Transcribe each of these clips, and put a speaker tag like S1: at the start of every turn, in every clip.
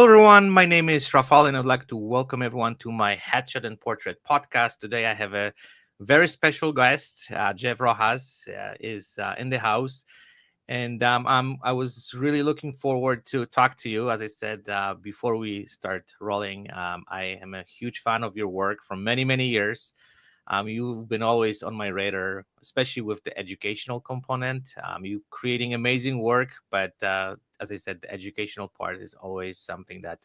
S1: Hello, everyone. My name is Rafal, and I'd like to welcome everyone to my Headshot and Portrait podcast. Today, I have a very special guest. Jeff Rojas is in the house, and I was really looking forward to talk to you. As I said before we start rolling, I am a huge fan of your work from many, many years. You've been always on my radar, especially with the educational component. You creating amazing work, but as I said, the educational part is always something that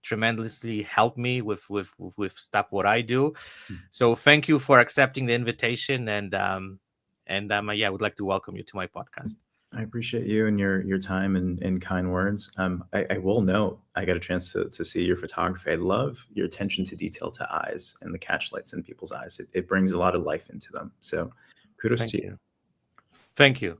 S1: tremendously helped me with stuff what I do. So thank you for accepting the invitation, and yeah, I would like to welcome you to my podcast.
S2: I appreciate you and your time and kind words. I will note I got a chance to see your photography. I love your attention to detail to eyes and the catch lights in people's eyes. It brings a lot of life into them. So kudos to
S1: Thank
S2: you.
S1: you. Thank you.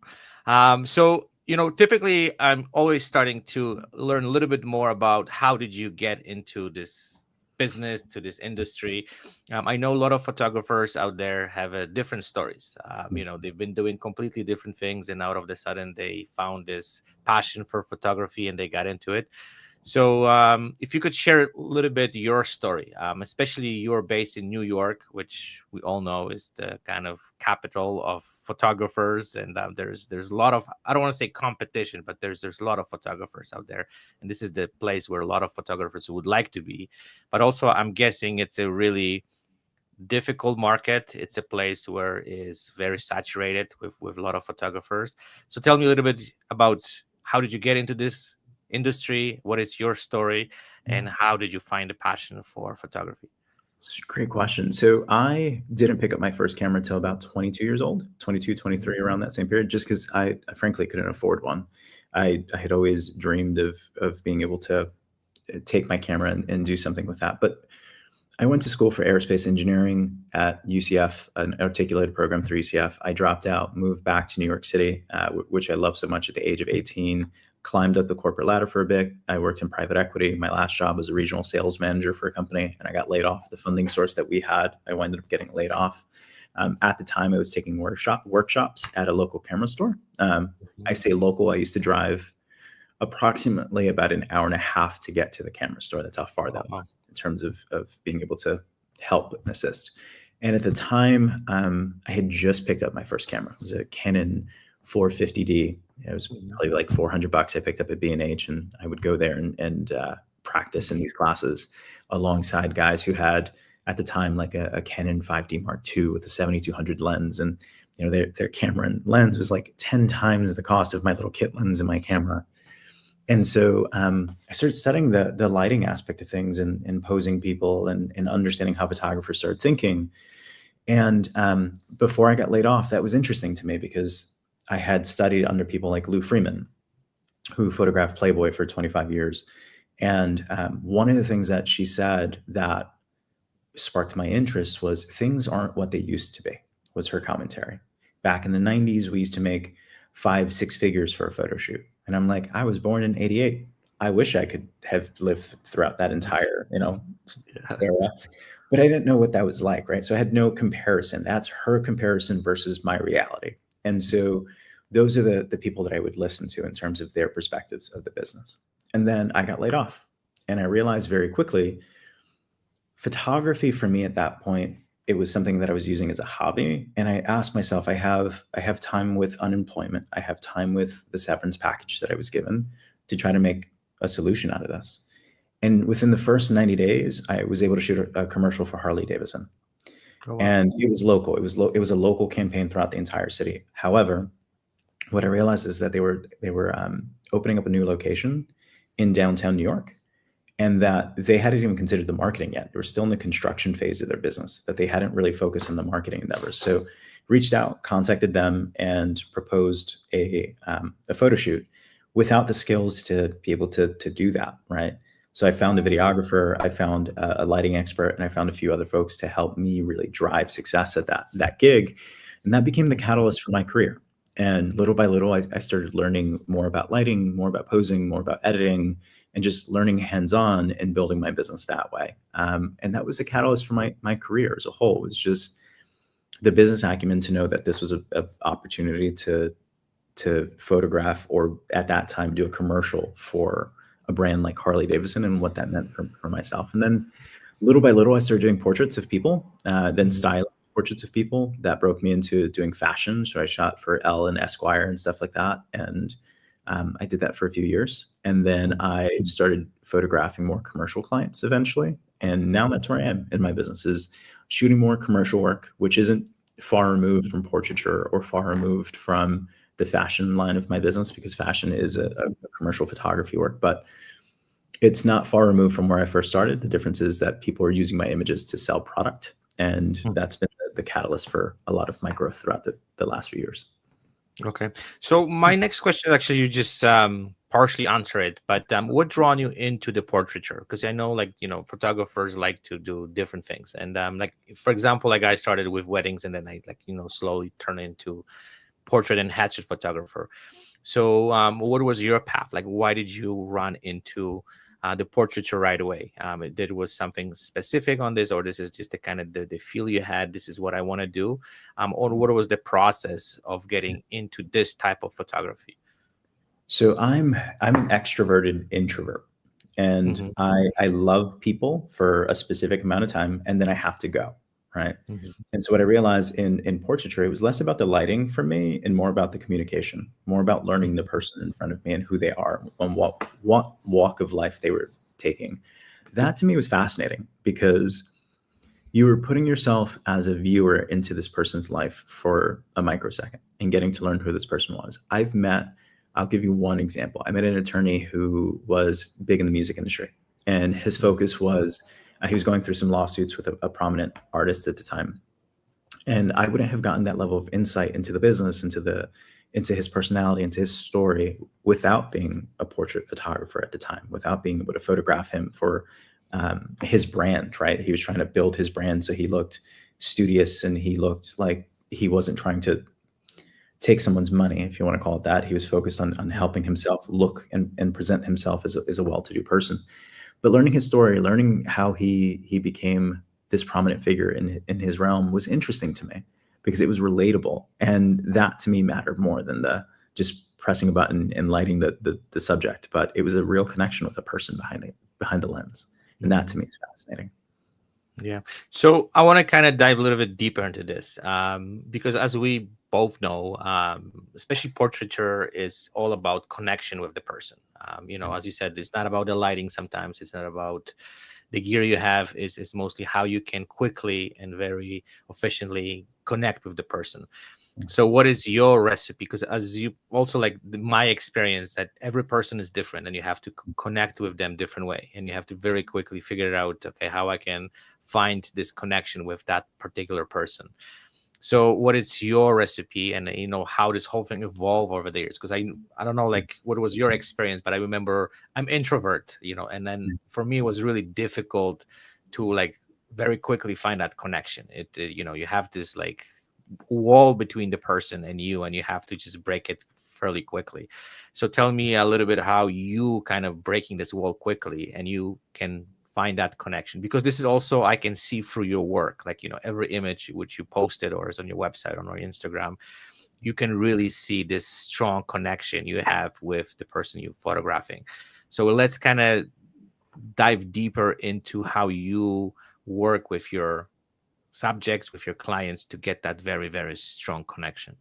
S1: Typically I'm always starting to learn a little bit more about how did you get into this business, to this industry. I know a lot of photographers out there have different stories. They've been doing completely different things, and out of the sudden they found this passion for photography and they got into it. So, if you could share a little bit your story, especially you're based in New York, which we all know is the kind of capital of photographers, and there's a lot of, I don't want to say competition, but there's a lot of photographers out there, and this is the place where a lot of photographers would like to be. But also, I'm guessing it's a really difficult market. It's a place where is very saturated with a lot of photographers. So tell me a little bit about how did you get into this industry? What is your story,
S2: Yeah,
S1: and how did you find a passion for photography?
S2: it's a great question. So I didn't pick up my first camera until about 22 years old, 22,
S1: Mhm.
S2: 23, around that same period, just because I frankly couldn't afford one. I had always dreamed of being able to take my camera and do something with that. But I went to school for aerospace engineering at UCF, an articulated program through UCF. I dropped out, moved back to New York City, which I love so much at the age of 18, climbed up the corporate ladder for a bit. I worked in private equity. My last job was a regional sales manager for a company, and I got laid off. The funding source that we had, I wound up getting laid off. At the time, I was taking workshops at a local camera store. I say local, I used to drive approximately about an hour and a half to get to the camera store. That's how far that
S1: Wow.
S2: was in terms of being able to help and assist. And at the time, I had just picked up my first camera. It was a Canon 450D. It was
S1: Mhm.
S2: probably like $400 I picked up at B&H, and I would go there and practice in these classes alongside guys who had at the time like a Canon 5D Mark II with a 7200 lens, and their camera and lens was like 10 times the cost of my little kit lens and my camera. And so I started studying the lighting aspect of things and posing people and understanding how photographers started thinking. And before I got laid off, that was interesting to me because I had studied under people like Lou Freeman, who photographed Playboy for 25 years. And one of the things that she said that sparked my interest was things aren't what they used to be, was her commentary. Back in the 90s, we used to make 5, 6 figures for a photo shoot. And I'm like, I was born in 88. I wish I could have lived throughout that entire,
S1: Yeah.
S2: era, but I didn't know what that was like, right? So I had no comparison. That's her comparison versus my reality. And so those are the people that I would listen to in terms of their perspectives of the business. And then I got laid off. And I realized very quickly photography for me at that point, it was something that I was using as a hobby. And I asked myself, I have time with unemployment. I have time with the severance package that I was given to try to make a solution out of this. And within the first 90 days, I was able to shoot a commercial for Harley Davidson.
S1: Oh, wow.
S2: And it was local. It was a local campaign throughout the entire city. However, what I realized is that they were opening up a new location in downtown New York, and that they hadn't even considered the marketing yet. They were still in the construction phase of their business, that they hadn't really focused on the marketing endeavors. So reached out, contacted them, and proposed a photo shoot without the skills to be able to do that, right? So I found a videographer, I found a lighting expert, and I found a few other folks to help me really drive success at that gig. And that became the catalyst for my career. And little by little, I started learning more about lighting, more about posing, more about editing, and just learning hands-on and building my business that way. And that was the catalyst for my career as a whole. It was just the business acumen to know that this was a opportunity to photograph, or at that time do a commercial for a brand like Harley Davidson and what that meant for myself. And then little by little, I started doing portraits of people, then
S1: Mhm.
S2: styling portraits of people. That broke me into doing fashion. So I shot for Elle and Esquire and stuff like that. And I did that for a few years. And then I started photographing more commercial clients eventually. And now that's where I am in my business, is shooting more commercial work, which isn't far removed from portraiture or far removed from the fashion line of my business, because fashion is a commercial photography work. But it's not far removed from where I first started. The difference is that people are using my images to sell product. And that's been the catalyst for a lot of my growth throughout the last few years.
S1: Okay. So my next question, actually, you just partially answer it, but what drawn you into the portraiture? Because I know, like, photographers like to do different things, and like, for example, like I started with weddings, and then I, like, slowly turned into portrait and hatchet photographer. So what was your path? Like, why did you run into the portraiture right away? Did was something specific on this, or this is just the kind of the feel you had, this is what I want to do, or what was the process of getting into this type of photography?
S2: So I'm an extroverted introvert, and
S1: Hmm.
S2: I love people for a specific amount of time, and then I have to go, right?
S1: Hmm.
S2: And so what I realized in portraiture, it was less about the lighting for me and more about the communication, more about learning the person in front of me and who they are and what walk of life they were taking. That to me was fascinating, because you were putting yourself as a viewer into this person's life for a microsecond and getting to learn who this person was. I'll give you one example. I met an attorney who was big in the music industry, and his focus was he was going through some lawsuits with a prominent artist at the time. And I wouldn't have gotten that level of insight into the business, into his personality, into his story, without being a portrait photographer at the time, without being able to photograph him for his brand. Right, he was trying to build his brand, so he looked studious and he looked like he wasn't trying to take someone's money, if you want to call it that. He was focused on helping himself look and present himself as a well-to-do person. But learning his story, learning how he became this prominent figure in his realm was interesting to me, because it was relatable, and that to me mattered more than the just pressing a button and lighting the subject. But it was a real connection with a person behind the lens, and that to me is fascinating.
S1: Yeah. So I want to kind of dive a little bit deeper into this, because as we both know, especially portraiture is all about connection with the person. As you said, it's not about the lighting. Sometimes it's not about the gear you have. Is mostly how you can quickly and very efficiently connect with the person. So what is your recipe? Because as you also, like, my experience, that every person is different and you have to connect with them different way, and you have to very quickly figure it out, okay, how I can find this connection with that particular person. So what is your recipe, and how this whole thing evolved over the years? Because I don't know, like, what was your experience, but I remember I'm introvert, and then for me it was really difficult to, like, very quickly find that connection. You have this, like, wall between the person and you have to just break it fairly quickly. So tell me a little bit how you kind of breaking this wall quickly and you can find that connection, because this is also, I can see through your work, like, every image which you posted or is on your website, on your Instagram, you can really see this strong connection you have with the person you're photographing. So let's kind of dive deeper into how you work with your subjects, with your clients, to get that very, very strong connection.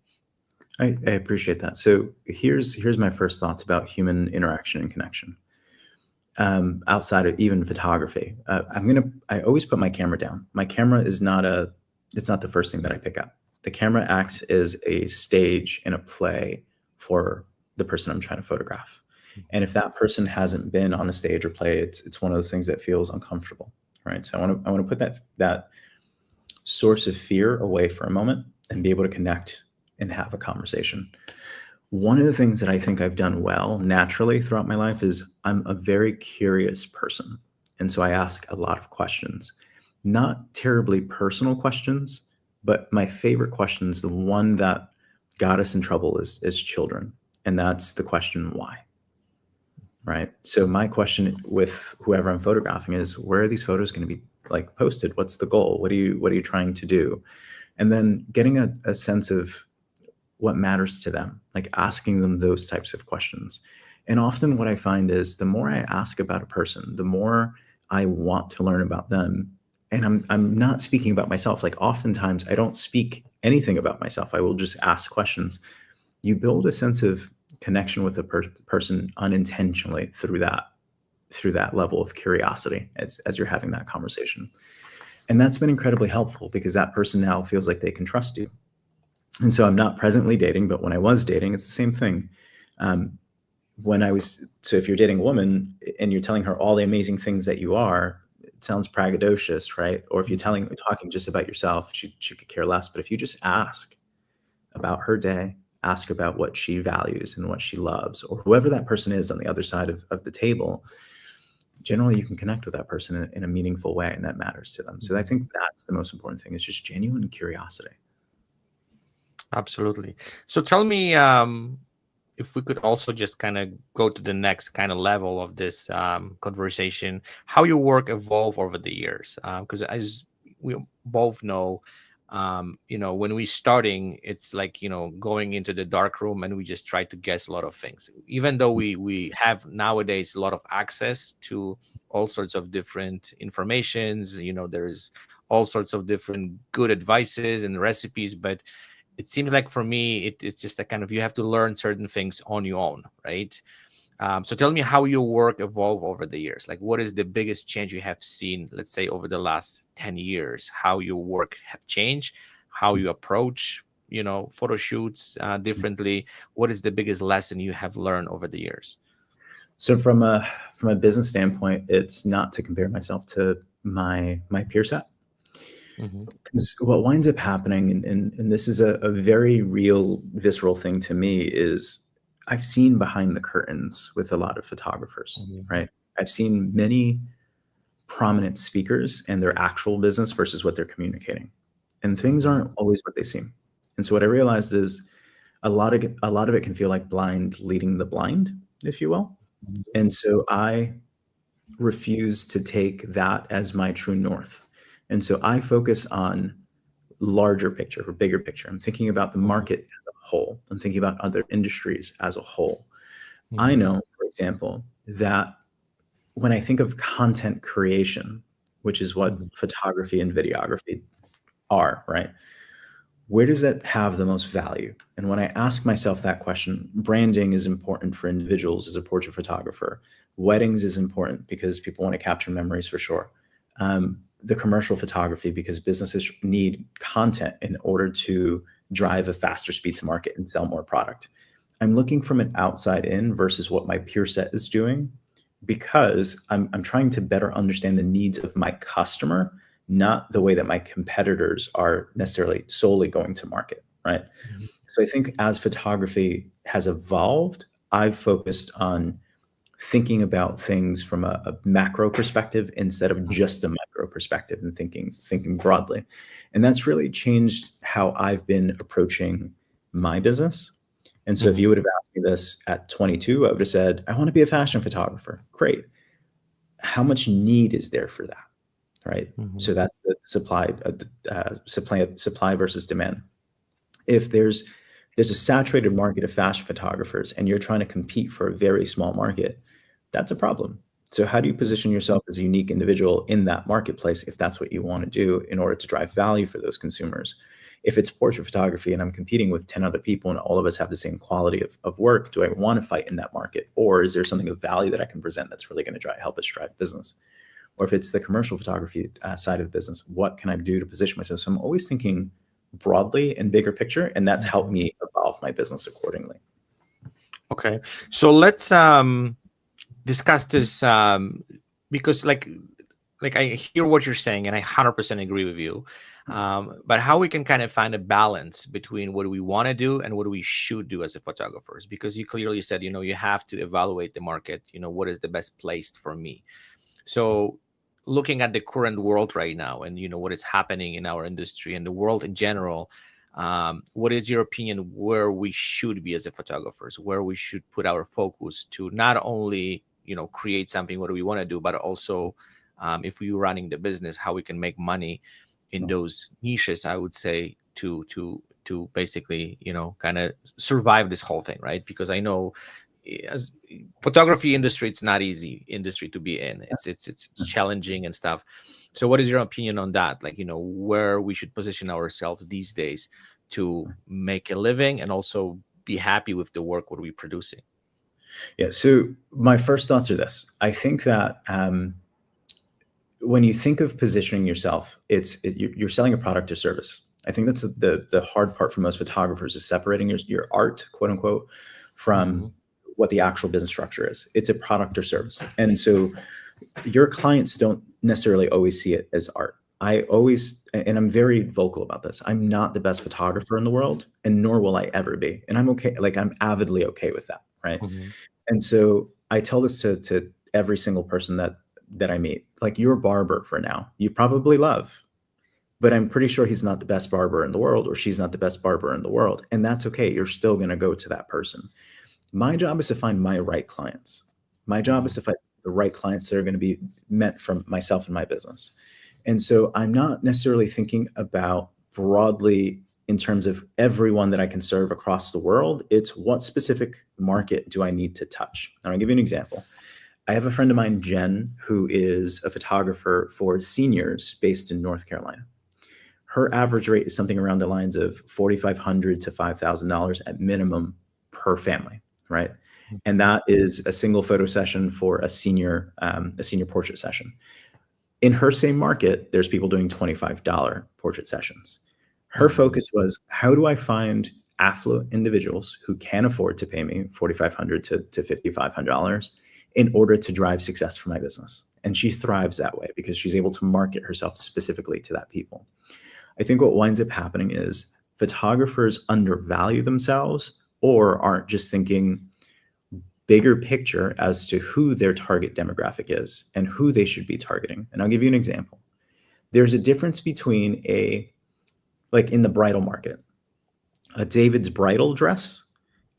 S2: I appreciate that. So here's my first thoughts about human interaction and connection. Outside of even photography, I always put my camera down. My camera is not it's not the first thing that I pick up. The camera acts as a stage in a play for the person I'm trying to photograph. And if that person hasn't been on a stage or play, it's one of those things that feels uncomfortable, right? So I want to put that source of fear away for a moment and be able to connect and have a conversation. One of the things that I think I've done well naturally throughout my life is I'm a very curious person. And so I ask a lot of questions, not terribly personal questions, but my favorite questions, the one that got us in trouble is children. And that's the question, why? Right. So my question with whoever I'm photographing is, where are these photos going to be, like, posted? What's the goal? What are you trying to do? And then getting a sense of what matters to them, like asking them those types of questions. And often what I find is the more I ask about a person, the more I want to learn about them. And I'm not speaking about myself. Like oftentimes I don't speak anything about myself. I will just ask questions. You build a sense of connection with a person unintentionally through that level of curiosity as you're having that conversation. And that's been incredibly helpful because that person now feels like they can trust you. And so I'm not presently dating, but when I was dating, it's the same thing. Um, so if you're dating a woman and you're telling her all the amazing things that you are, it sounds braggadocious, right? Or if you're talking just about yourself, she could care less. But if you just ask about her day, ask about what she values and what she loves, or whoever that person is on the other side of the table, generally you can connect with that person in a meaningful way, and that matters to them. So I think that's the most important thing, is just genuine curiosity.
S1: Absolutely. So tell me, if we could also just kind of go to the next kind of level of this conversation, how your work evolved over the years. Because as we both know, when we starting, it's like, going into the dark room and we just try to guess a lot of things. Even though we have nowadays a lot of access to all sorts of different informations, there's all sorts of different good advices and recipes, but it seems like for me, it's just a kind of, you have to learn certain things on your own, right? So tell me how your work evolved over the years. Like, what is the biggest change you have seen, let's say, over the last 10 years? How your work have changed, how you approach, photo shoots differently. What is the biggest lesson you have learned over the years?
S2: So from a business standpoint, it's not to compare myself to my peer set.
S1: Mm-hmm.
S2: Because what winds up happening, and this is a very real, visceral thing to me, is I've seen behind the curtains with a lot of photographers,
S1: Mm-hmm.
S2: right? I've seen many prominent speakers and their actual business versus what they're communicating. And things
S1: Mm-hmm.
S2: aren't always what they seem. And so what I realized is a lot of it can feel like blind leading the blind, if you will. And so I refuse to take that as my true north. And so I focus on larger picture or bigger picture. I'm thinking about the market as a whole. I'm thinking about other industries as a whole. I
S1: Mm-hmm.
S2: know, for example, that when I think of content creation, which is what
S1: Mm-hmm.
S2: photography and videography are, right? Where does that have the most value? And when I ask myself that question, branding is important for individuals as a portrait photographer. Weddings is important because people want to capture memories for sure. The commercial photography, because businesses need content in order to drive a faster speed to market and sell more product. I'm looking from an outside in versus what my peer set is doing, because I'm trying to better understand the needs of my customer, not the way that my competitors are necessarily solely going to market, right? So I think as photography has evolved, I've focused on thinking about things from a macro perspective instead of just a micro perspective, and thinking broadly. And that's really changed how I've been approaching my business. And so if
S1: Mm-hmm.
S2: you would have asked me this at 22, I would have said, I want to be a fashion photographer. Great. How much need is there for that? Right.
S1: Mm-hmm.
S2: So that's the supply versus demand. If there's a saturated market of fashion photographers and you're trying to compete for a very small market, that's a problem. So how do you position yourself as a unique individual in that marketplace if that's what you want to do in order to drive value for those consumers? If it's portrait photography and I'm competing with 10 other people and all of us have the same quality of work, do I want to fight in that market? Or is there something of value that I can present that's really going to help us drive business? Or if it's the commercial photography side of the business, what can I do to position myself? So I'm always thinking broadly and bigger picture, and that's helped me evolve my business accordingly.
S1: Okay, so let's discuss this, because like I hear what you're saying and I 100% agree with you. But how we can kind of find a balance between what we want to do and what we should do as a photographers, because you clearly said, you have to evaluate the market, what is the best place for me. So looking at the current world right now and what is happening in our industry and the world in general, what is your opinion where we should be as a photographers, where we should put our focus to not only create something what we want to do, but also if we're running the business, how we can make money in those niches, I would say, to basically kind of survive this whole thing, right? Because I know as photography industry, it's not easy industry to be in. It's challenging and stuff. So what is your opinion on that? Like, where we should position ourselves these days to make a living and also be happy with the work what we're producing?
S2: Yeah. So my first thoughts are this. I think that when you think of positioning yourself, you're selling a product or service. I think that's the hard part for most photographers, is separating your art, quote unquote, from
S1: Mhm.
S2: what the actual business structure is. It's a product or service. And so your clients don't necessarily always see it as art. I always, and I'm very vocal about this, I'm not the best photographer in the world, and nor will I ever be. And I'm okay, like I'm avidly okay with that, right?
S1: Mhm.
S2: And so I tell this to every single person that I meet. Like, your barber for now, you probably love, but I'm pretty sure he's not the best barber in the world, or she's not the best barber in the world. And that's okay. You're still going to go to that person. My job is to find my right clients. My job is
S1: Mhm.
S2: to find the right clients that are going to be meant from myself and my business. And so I'm not necessarily thinking about broadly in terms of everyone that I can serve across the world. It's what specific market do I need to touch? And I'll give you an example. I have a friend of mine, Jen, who is a photographer for seniors based in North Carolina. Her average rate is something around the lines of $4,500 to $5,000 at minimum per family, right? And
S1: Mhm.
S2: that is a single photo session for a senior portrait session. In her same market, there's people doing $25 portrait sessions. Her
S1: Mhm.
S2: focus was, how do I find affluent individuals who can afford to pay me $4,500 to $5,500 in order to drive success for my business? And she thrives that way because she's able to market herself specifically to that people. I think what winds up happening is photographers undervalue themselves, or aren't just thinking bigger picture as to who their target demographic is and who they should be targeting. And I'll give you an example. There's a difference between like in the bridal market, a David's bridal dress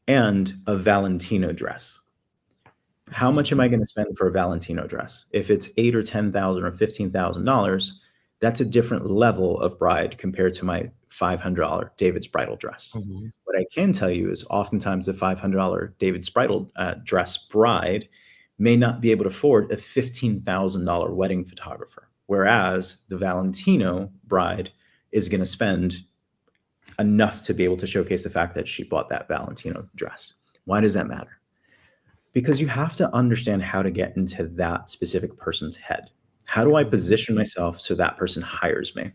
S2: and a Valentino dress. How much am I
S1: Mhm.
S2: going to spend for a Valentino dress? If it's $8 or $10,000 or $15,000, that's a different level of bride compared to my $500 David's bridal dress.
S1: Mhm.
S2: What I can tell you is, oftentimes the $500 David's bridal dress bride may not be able to afford a $15,000 wedding photographer, whereas the Valentino bride is going to spend enough to be able to showcase the fact that she bought that Valentino dress. Why does that matter? Because you have to understand how to get into that specific person's head. How do I
S1: Mhm.
S2: position myself so that person hires me?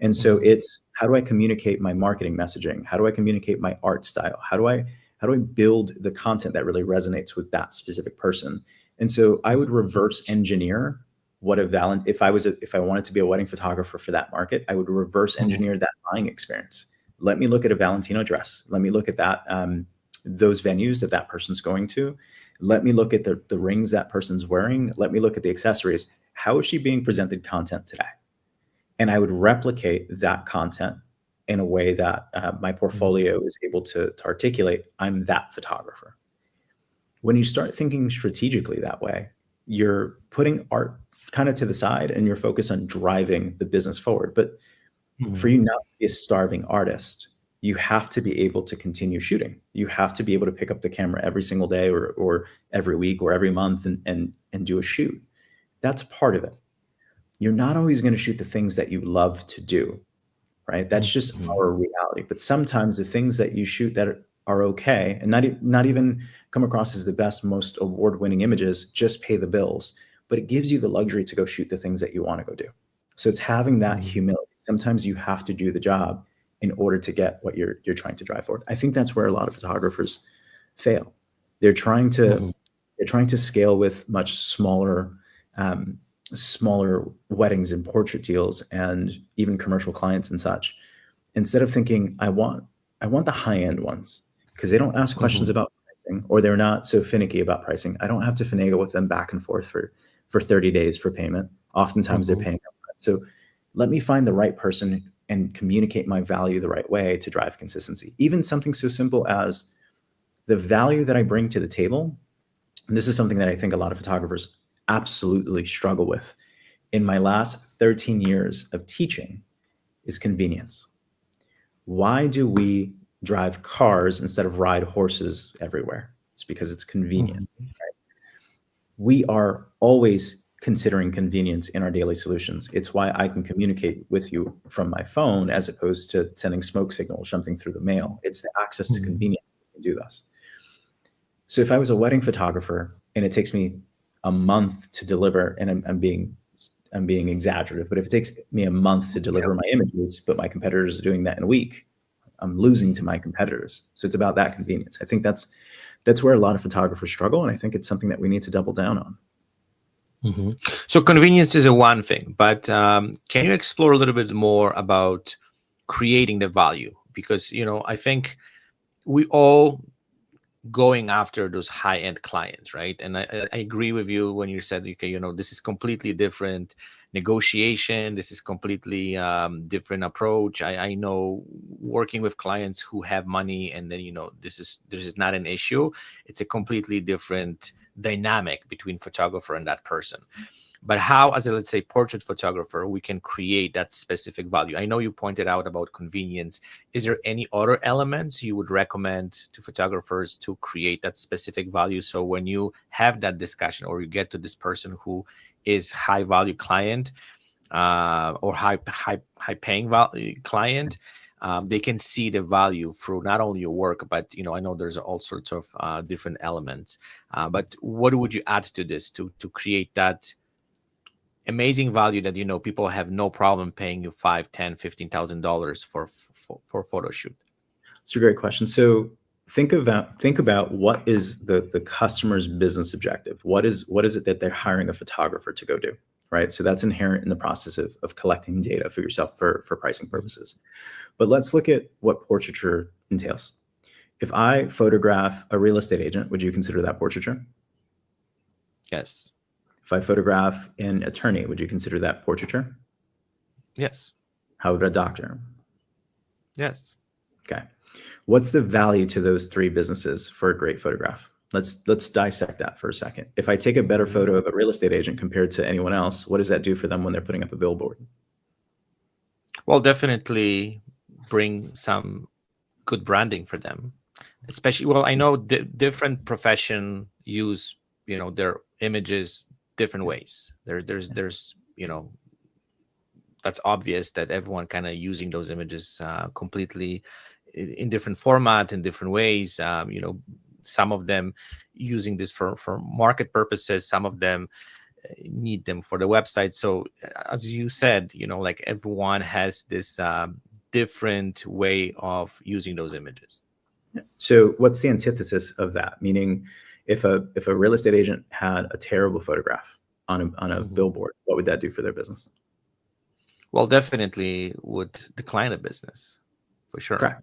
S2: And so
S1: Mhm.
S2: it's, how do I communicate my marketing messaging? How do I communicate my art style? How do I build the content that really resonates with that specific person? And so I would
S1: Mhm.
S2: reverse engineer what a valent if I wanted to be a wedding photographer for that market, I would reverse
S1: Mhm.
S2: engineer that buying experience. Let me look at a Valentino dress. Let me look at that those venues that person's going to. Let me look at the rings that person's wearing. Let me look at the accessories. How is she being presented content today? And I would replicate that content in a way that my
S1: Mhm.
S2: portfolio is able to articulate. I'm that photographer. When you start thinking strategically that way, you're putting art kind of to the side and you're focused on driving the business forward. But for
S1: Mhm.
S2: you not to be a starving artist, you have to be able to continue shooting. You have to be able to pick up the camera every single day, or every week or every month, and do a shoot. That's part of it. You're not always going to shoot the things that you love to do, right? That's just
S1: Mhm.
S2: our reality. But sometimes the things that you shoot that are okay, and not even come across as the best, most award-winning images, just pay the bills. But it gives you the luxury to go shoot the things that you want to go do. So it's having that
S1: Mhm.
S2: humility. Sometimes you have to do the job in order to get what you're trying to drive for. I think that's where a lot of photographers fail. They're trying to
S1: Mhm.
S2: they're trying to scale with much um, smaller weddings and portrait deals and even commercial clients and such, instead of thinking, I want the high end ones, because they don't ask questions
S1: Mhm.
S2: about pricing, or they're not so finicky about pricing. I don't have to finagle with them back and forth for 30 days for payment. Oftentimes they're
S1: Mhm.
S2: paying upfront. So let me find the right person and communicate my value the right way to drive consistency. Even something so simple as the value that I bring to the table. And this is something that I think a lot of photographers absolutely struggle with. In my last 13 years of teaching, is convenience. Why do we drive cars instead of ride horses everywhere? It's because it's convenient.
S1: Mhm.
S2: We are always considering convenience in our daily solutions. It's why I can communicate with you from my phone as opposed to sending smoke signals, something through the mail. It's the access to
S1: Mhm.
S2: convenience that can do this. So if I was a wedding photographer and it takes me a month to deliver, and I'm being exaggerative, but if it takes me a month to
S1: Yep.
S2: deliver my images, but my competitors are doing that in a week, I'm losing to my competitors. So it's about that convenience. I think that's where a lot of photographers struggle, and I think it's something that we need to double down on.
S1: Mhm. So convenience is a one thing, but can you explore a little bit more about creating the value? Because I think we all going after those high-end clients, right? And I agree with you when you said, okay, this is completely different negotiation. This is completely different approach. I know working with clients who have money, and then this is not an issue. It's a completely different dynamic between photographer and that person. But how, as a, let's say, portrait photographer, we can create that specific value? I know you pointed out about convenience. Is there any other elements you would recommend to photographers to create that specific value? So when you have that discussion, or you get to this person who is high value client, or high paying client, they can see the value through not only your work, but I know there's all sorts of different elements. But what would you add to this to create that amazing value that people have no problem paying you 5, 10, $15,000 for photo shoot?
S2: It's a great question. So think about what is the customer's business objective. What is it that they're hiring a photographer to go do, right? So that's inherent in the process of collecting data for yourself for pricing purposes. But let's look at what portraiture entails. If I photograph a real estate agent, would you consider that portraiture?
S1: Yes.
S2: If I photograph an attorney, would you consider that portraiture?
S1: Yes.
S2: How about a doctor?
S1: Yes.
S2: Okay. What's the value to those three businesses for a great photograph? Let's dissect that for a second. If I take a better photo of a real estate agent compared to anyone else, what does that do for them when they're putting up a billboard?
S1: Well, definitely bring some good branding for them, especially, well, I know different profession use their images different ways. There's that's obvious that everyone kind of using those images completely in different format, in different ways. Some of them using this for market purposes, some of them need them for the website. So as you said, like everyone has this different way of using those images.
S2: So what's the antithesis of that? Meaning, if a real estate agent had a terrible photograph on a
S1: Mhm.
S2: billboard, what would that do for their business?
S1: Well, definitely would decline a business for sure.
S2: Correct.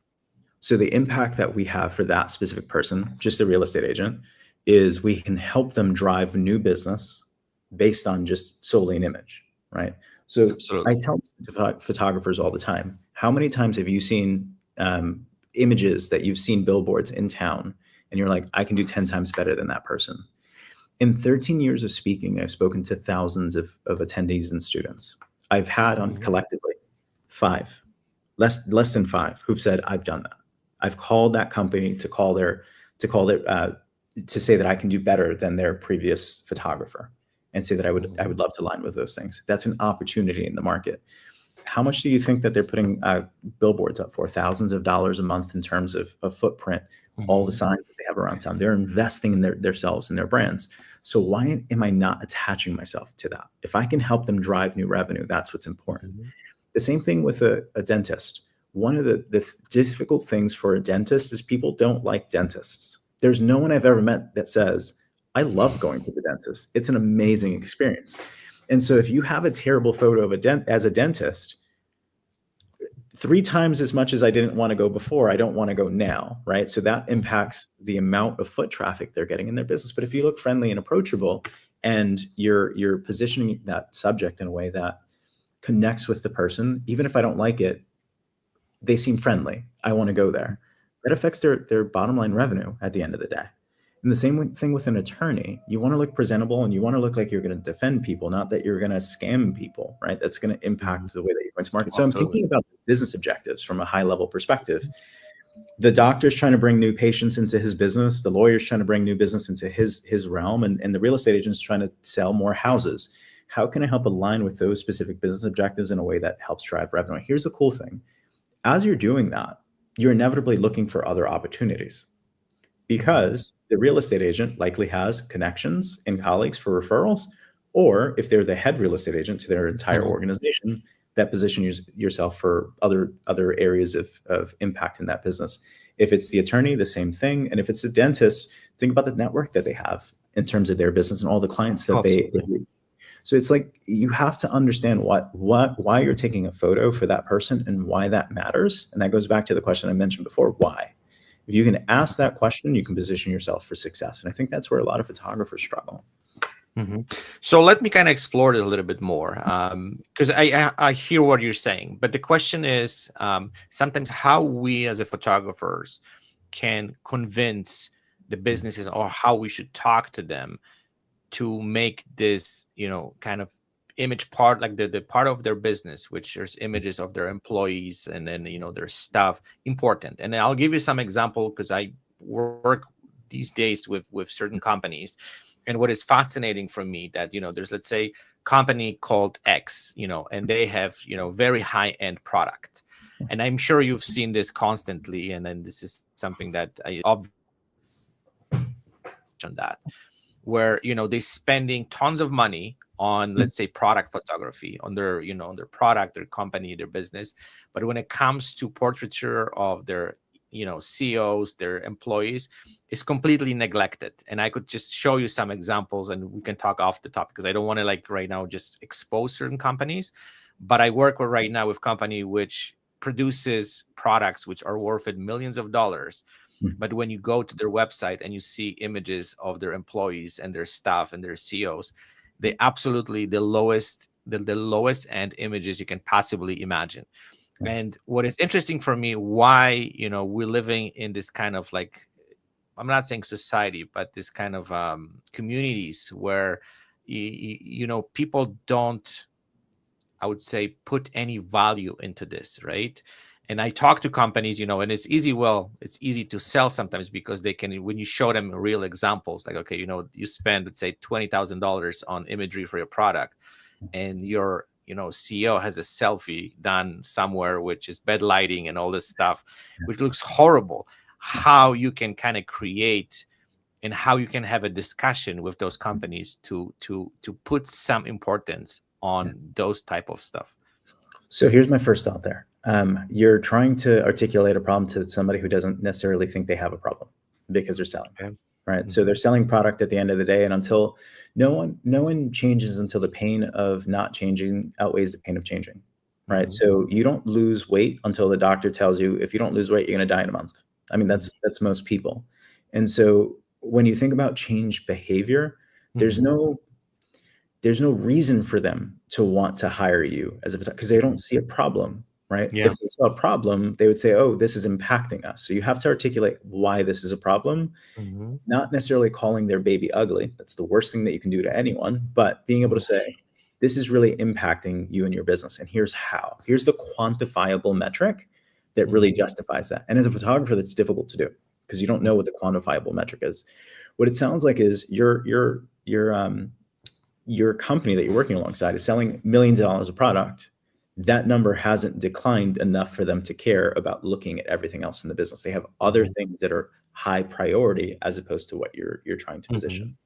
S2: So the impact that we have for that specific person, just a real estate agent, is we can help them drive new business based on just solely an image, right? So I
S1: Absolutely.
S2: tell photographers all the time, how many times have you seen images that you've seen billboards in town and you're like, I can do 10 times better than that person? In 13 years of speaking, I've spoken to thousands of attendees and students. I've had on
S1: Mhm.
S2: collectively five, less than five, who've said, I've done that. I've called that company to say that I can do better than their previous photographer, and say that I would
S1: Mhm.
S2: love to align with those things. That's an opportunity in the market. How much do you think that they're putting billboards up for? Thousands of dollars a month in terms of footprint, all the
S1: Mhm.
S2: signs that they have around town. They're investing in themselves and their brands. So why am I not attaching myself to that? If I can help them drive new revenue, that's what's important.
S1: Mhm.
S2: The same thing with a dentist. One of the difficult things for a dentist is people don't like dentists. There's no one I've ever met that says, I love going to the dentist. It's an amazing experience. And so if you have a terrible photo of as a dentist, three times as much as I didn't want to go before, I don't want to go now, right? So that
S1: Mhm.
S2: impacts the amount of foot traffic they're getting in their business. But if you look friendly and approachable, and you're positioning that subject in a way that connects with the person, even if I don't like it, they seem friendly. I want to go there. That affects their bottom line revenue at the end of the day. And the same thing with an attorney. You want to look presentable and you want to look like you're going to defend people, not that you're going to scam people, right? That's going to
S1: Mhm.
S2: impact the way that you're going to market. So I'm
S1: Absolutely.
S2: thinking about business objectives from a high level perspective. The doctor's trying to bring new patients into his business. The lawyer's trying to bring new business into his realm, and the real estate agent's trying to sell more houses. How can I help align with those specific business objectives in a way that helps drive revenue? Here's the cool thing. As you're doing that, you're inevitably looking for other opportunities,
S1: Mhm.
S2: because the real estate agent likely has connections and colleagues for referrals, or if they're the head real estate agent to their entire
S1: Mhm.
S2: organization, that position yourself for other areas of impact in that business. If it's the attorney, the same thing. And if it's the dentist, think about the network that they have in terms of their business and all the clients that they
S1: Absolutely.
S2: reach. So it's like you have to understand why you're taking a photo for that person and why that matters. And that goes back to the question I mentioned before, why. If you can ask that question, you can position yourself for success. And I think that's where a lot of photographers struggle.
S1: Mhm. So let me kind of explore it a little bit more, because I hear what you're saying, but the question is, sometimes how we as a photographers can convince the businesses or how we should talk to them to make this, kind of image part, like the part of their business, which there's images of their employees and then their stuff, important. And I'll give you some example because I work these days with certain companies, and what is fascinating for me that there's, let's say, company called X, and they have very high end product, and I'm sure you've seen this constantly, and then this is something that I obviously on that, where they spending tons of money on, let's say, product photography on their on their product, their company, their business, but when it comes to portraiture of their CEOs, their employees, is completely neglected. And I could just show you some examples and we can talk off the top, because I don't want to, like, right now just expose certain companies, but I work with right now with company which produces products which are worth it millions of dollars, but when you go to their website and you see images of their employees and their staff and their CEOs, they absolutely the lowest end images you can possibly imagine. And what is interesting for me, why we're living in this kind of, like, I'm not saying society, but this kind of communities where people don't, I would say, put any value into this, right? And I talk to companies, and it's easy. Well, it's easy to sell sometimes because they can, when you show them real examples, like, okay, you spend, let's say, $20,000 on imagery for your product, and your, CEO has a selfie done somewhere, which is bad lighting and all this stuff, which looks horrible. How you can kind of create and how you can have a discussion with those companies to put some importance on those type of stuff.
S2: So here's my first thought there. You're trying to articulate a problem to somebody who doesn't necessarily think they have a problem because they're selling,
S1: Okay.
S2: right? So
S1: Mhm.
S2: they're selling product at the end of the day, and until no one changes until the pain of not changing outweighs the pain of changing, right?
S1: Mhm.
S2: So you don't lose weight until the doctor tells you if you don't lose weight, you're going to die in a month. I mean,
S1: Mhm.
S2: that's most people. And so when you think about change behavior, there's
S1: Mhm.
S2: no there's no reason for them to want to hire you as a photographer because they don't
S1: Mhm.
S2: see a problem, right?
S1: Yeah.
S2: If they saw a problem, they would say, "Oh, this is impacting us." So you have to articulate why this is a problem,
S1: Mhm.
S2: not necessarily calling their baby ugly. That's the worst thing that you can do to anyone, but being able to
S1: Mhm.
S2: say, "This is really impacting you and your business, and here's how. Here's the quantifiable metric that really
S1: Mhm.
S2: justifies that." And as a photographer, that's difficult to do because you don't
S1: Mhm.
S2: know what the quantifiable metric is. What it sounds like is your company that you're working alongside is selling millions of dollars of product, that number hasn't declined enough for them to care about looking at everything else in the business. They have other
S1: Mhm.
S2: things that are high priority as opposed to what you're trying to position.
S1: Mhm.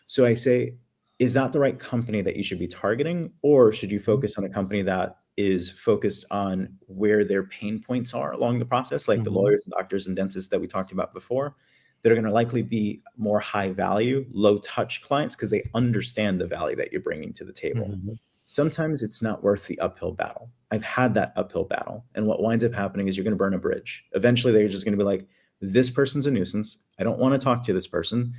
S2: So I say, is that the right company that you should be targeting, or should you
S1: Mhm.
S2: focus on a company that is focused on where their pain points are along the process, like the
S1: Mhm.
S2: lawyers and doctors and dentists that we talked about before, that are going to likely be more high value, low touch clients because they understand the value that you're bringing to the table.
S1: Mhm.
S2: Sometimes it's not worth the uphill battle. I've had that uphill battle. And what winds up happening is you're going to burn a bridge. Eventually, they're just going to be like, this person's a nuisance. I don't want to talk to this person.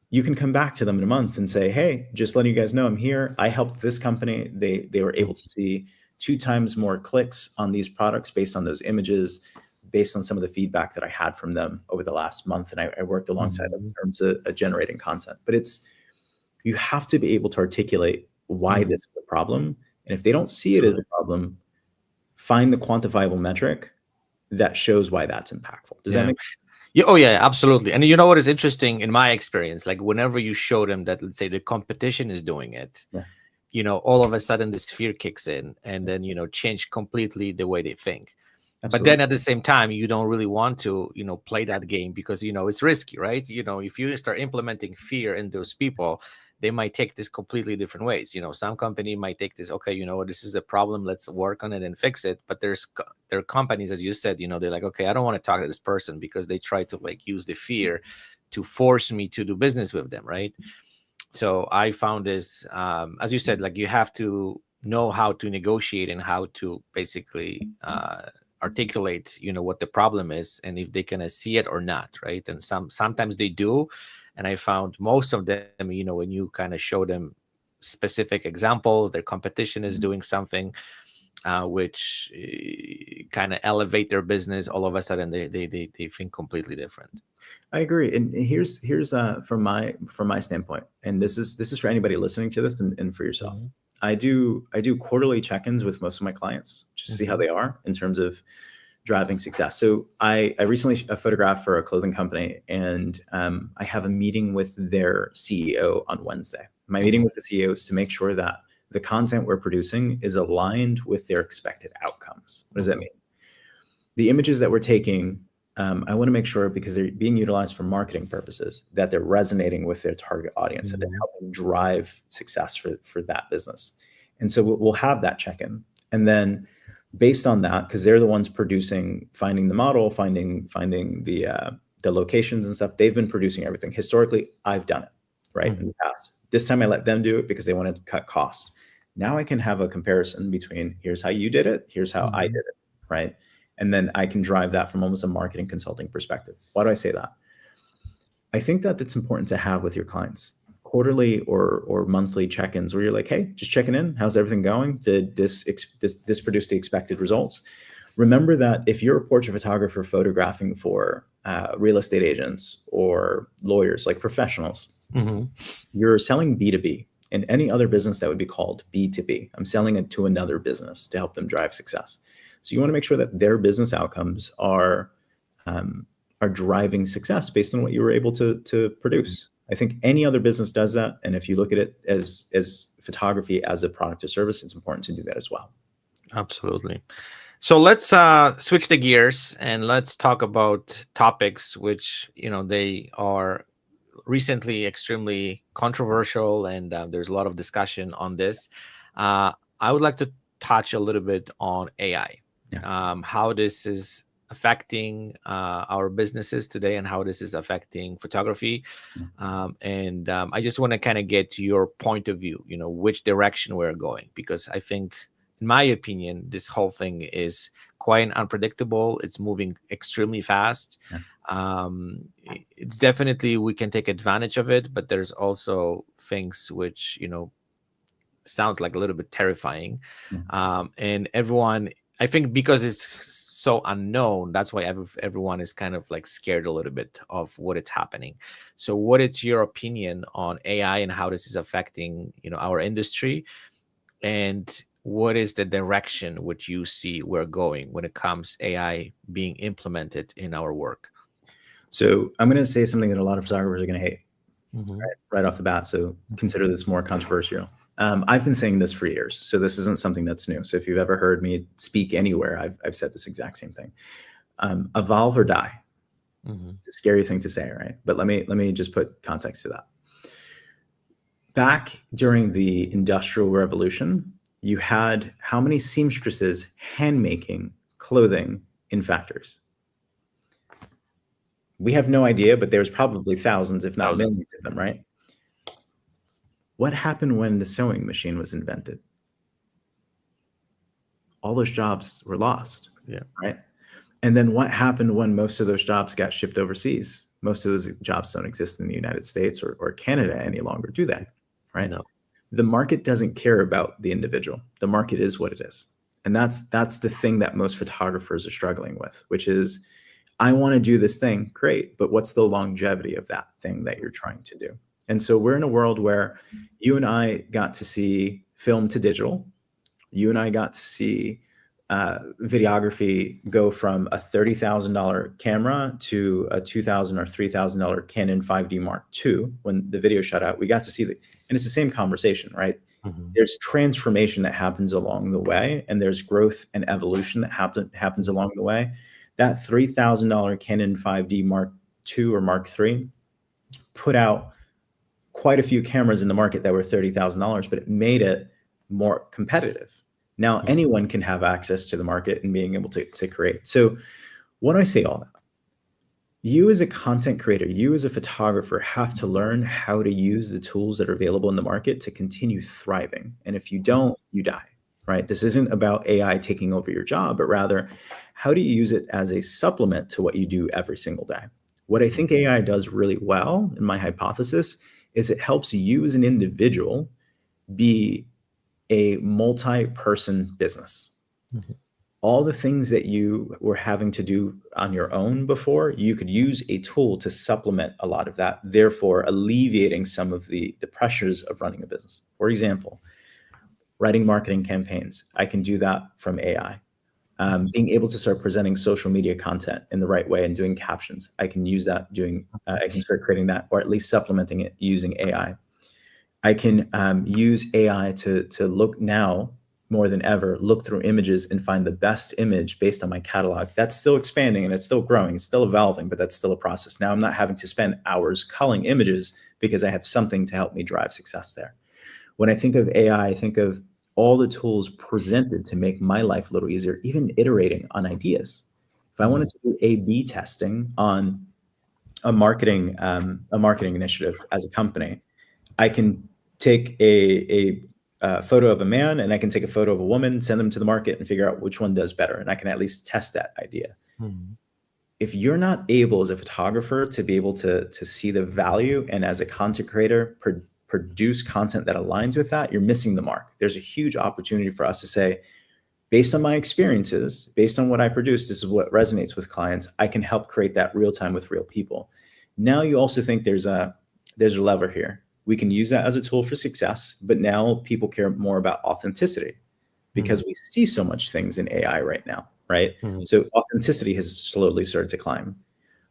S2: You can come back to them in a month and say, hey, just letting you guys know I'm here. I helped this company. They were able to see 2 times more clicks on these products based on those images, based on some of the feedback that I had from them over the last month. And I worked alongside them
S1: Mhm.
S2: in terms of generating content. But you have to be able to articulate why
S1: Mhm.
S2: this is a problem. And if they don't see it as a problem, find the quantifiable metric that shows why that's impactful. Does that
S1: Yeah.
S2: make
S1: Yeah, oh yeah, absolutely. And you know what is interesting in my experience, like whenever you show them that, let's say the competition is doing it,
S2: sense?
S1: all of a sudden this fear kicks in and
S2: Yeah,
S1: then, change completely the way they think. But then
S2: absolutely.
S1: at the same time, you don't really want to, play that game because, it's risky, right? If you start implementing fear in those people, they might take this completely different ways. Some company might take this, okay, you know what, this is a problem, let's work on it and fix it. But there are companies, as you said, they're like, okay, I don't want to talk to this person because they try to like use the fear to force me to do business with them, right? So I found this, as you said, like you have to know how to negotiate and how to basically articulate, what the problem is and if they can see it or not, right? And sometimes they do, and I found most of them, when you kind of show them specific examples, their competition is doing something which kind of elevate their business, all of a sudden they think completely different.
S2: I agree. And here's from my standpoint, and this is for anybody listening to this, and for yourself.
S1: Hmm.
S2: I do quarterly check-ins with most of my clients just to see how
S1: Hmm.
S2: they are in terms of driving success. So I recently photographed for a clothing company, and I have a meeting with their CEO on Wednesday. My meeting
S1: Hmm.
S2: with the CEO is to make sure that the content we're producing is aligned with their expected outcomes. What does that
S1: Hmm.
S2: mean? The images that we're taking, I want to make sure, because they're being utilized for marketing purposes, that they're resonating with their target audience, that they're
S1: Hmm.
S2: helping drive success for that business. And so we'll have that check-in, and then based on that, because they're the ones producing, finding the model, finding the locations and stuff. They've been producing everything. Historically, I've done it right in
S1: Hmm.
S2: the past. This time I let them do it because they wanted to cut costs. Now I can have a comparison between here's how you did it, here's how I did
S1: Hmm.
S2: it, right? And then I can drive that from almost a marketing consulting perspective. Why do I say that? I think that it's important to have with your clients quarterly or monthly check-ins where you're like, hey, just checking in. How's everything going? Did this produce the expected results? Remember that if you're a portrait photographer photographing for real estate agents or lawyers, like professionals,
S1: Hmm.
S2: you're selling B2B. In any other business, that would be called B2B. I'm selling it to another business to help them drive success. So you want to make sure that their business outcomes um, are driving success based on what you were able to produce. I think any other business does that, and if you look at it as photography as a product or service, it's important to do that as well.
S1: Absolutely. So let's switch the gears and let's talk about topics which they are recently extremely controversial, and there's a lot of discussion on this. Uh, I would like to touch a little bit on AI,
S2: Yeah.
S1: how this is affecting our businesses today, and how this is affecting photography.
S2: Yeah.
S1: And I just want to kind of get to your point of view, which direction we're going, because I think, in my opinion, this whole thing is quite unpredictable. It's moving extremely fast.
S2: Yeah.
S1: It's definitely, we can take advantage of it, but there's also things which sounds like a little bit terrifying.
S2: Yeah.
S1: And everyone, I think, because it's so unknown, that's why everyone is kind of like scared a little bit of what is happening. So what is your opinion on AI and how this is affecting our industry, and what is the direction which you see we're going when it comes AI being implemented in our work?
S2: So I'm going to say something that a lot of photographers are going to hate
S1: Hmm.
S2: right off the bat. So consider this more controversial. I've been saying this for years, so this isn't something that's new. So if you've ever heard me speak anywhere, I've said this exact same thing. Evolve or die.
S1: Hmm.
S2: It's a scary thing to say, right? But let me just put context to that. Back during the Industrial Revolution, you had how many seamstresses hand making clothing in factories? We have no idea, but there's probably thousands, if not
S1: Thousands.
S2: millions of them, right? What happened when the sewing machine was invented? All those jobs were lost,
S1: Yeah.
S2: right? And then what happened when most of those jobs got shipped overseas? Most of those jobs don't exist in the United States or Canada any longer, do they? Right?
S1: No.
S2: The market doesn't care about the individual. The market is what it is. And that's the thing that most photographers are struggling with, which is I want to do this thing, great, but what's the longevity of that thing that you're trying to do? And so we're in a world where you and I got to see film to digital. You and I got to see videography go from a $30,000 camera to a $2,000 or $3,000 Canon 5D Mark II. When the video shut out, we got to see and it's the same conversation, right?
S1: Mhm.
S2: There's transformation that happens along the way, and there's growth and evolution that happens along the way. That $3,000 Canon 5D Mark II or Mark III put out quite a few cameras in the market that were $30,000, but it made it more competitive. Now anyone can have access to the market and being able to create. So when I say all that, you as a content creator, you as a photographer have to learn how to use the tools that are available in the market to continue thriving. And if you don't, you die, right? This isn't about AI taking over your job, but rather how do you use it as a supplement to what you do every single day? What I think AI does really well, in my hypothesis, is it helps you as an individual be a multi-person business.
S1: Mhm.
S2: All the things that you were having to do on your own before, you could use a tool to supplement a lot of that, therefore alleviating some of the pressures of running a business. For example, writing marketing campaigns, I can do that from AI. Being able to start presenting social media content in the right way and doing captions, I can use that I can start creating that, or at least supplementing it using AI. I can use AI to look now more than ever, look through images and find the best image based on my catalog. That's still expanding and it's still growing, it's still evolving, but that's still a process. Now I'm not having to spend hours culling images because I have something to help me drive success there. When I think of AI, I think of all the tools presented to make my life a little easier, even iterating on ideas. If I wanted to do A/B testing on a marketing initiative as a company, I can take a photo of a man and I can take a photo of a woman, send them to the market and figure out which one does better. And I can at least test that idea.
S1: Mhm.
S2: If you're not able as a photographer to be able to see the value and as a content creator produce content that aligns with that, you're missing the mark. There's a huge opportunity for us to say, based on my experiences, based on what I produce, this is what resonates with clients. I can help create that real time with real people. Now you also think there's a lever here. We can use that as a tool for success, but now people care more about authenticity because we see so much things in AI right now, right?
S1: Mhm.
S2: So authenticity has slowly started to climb.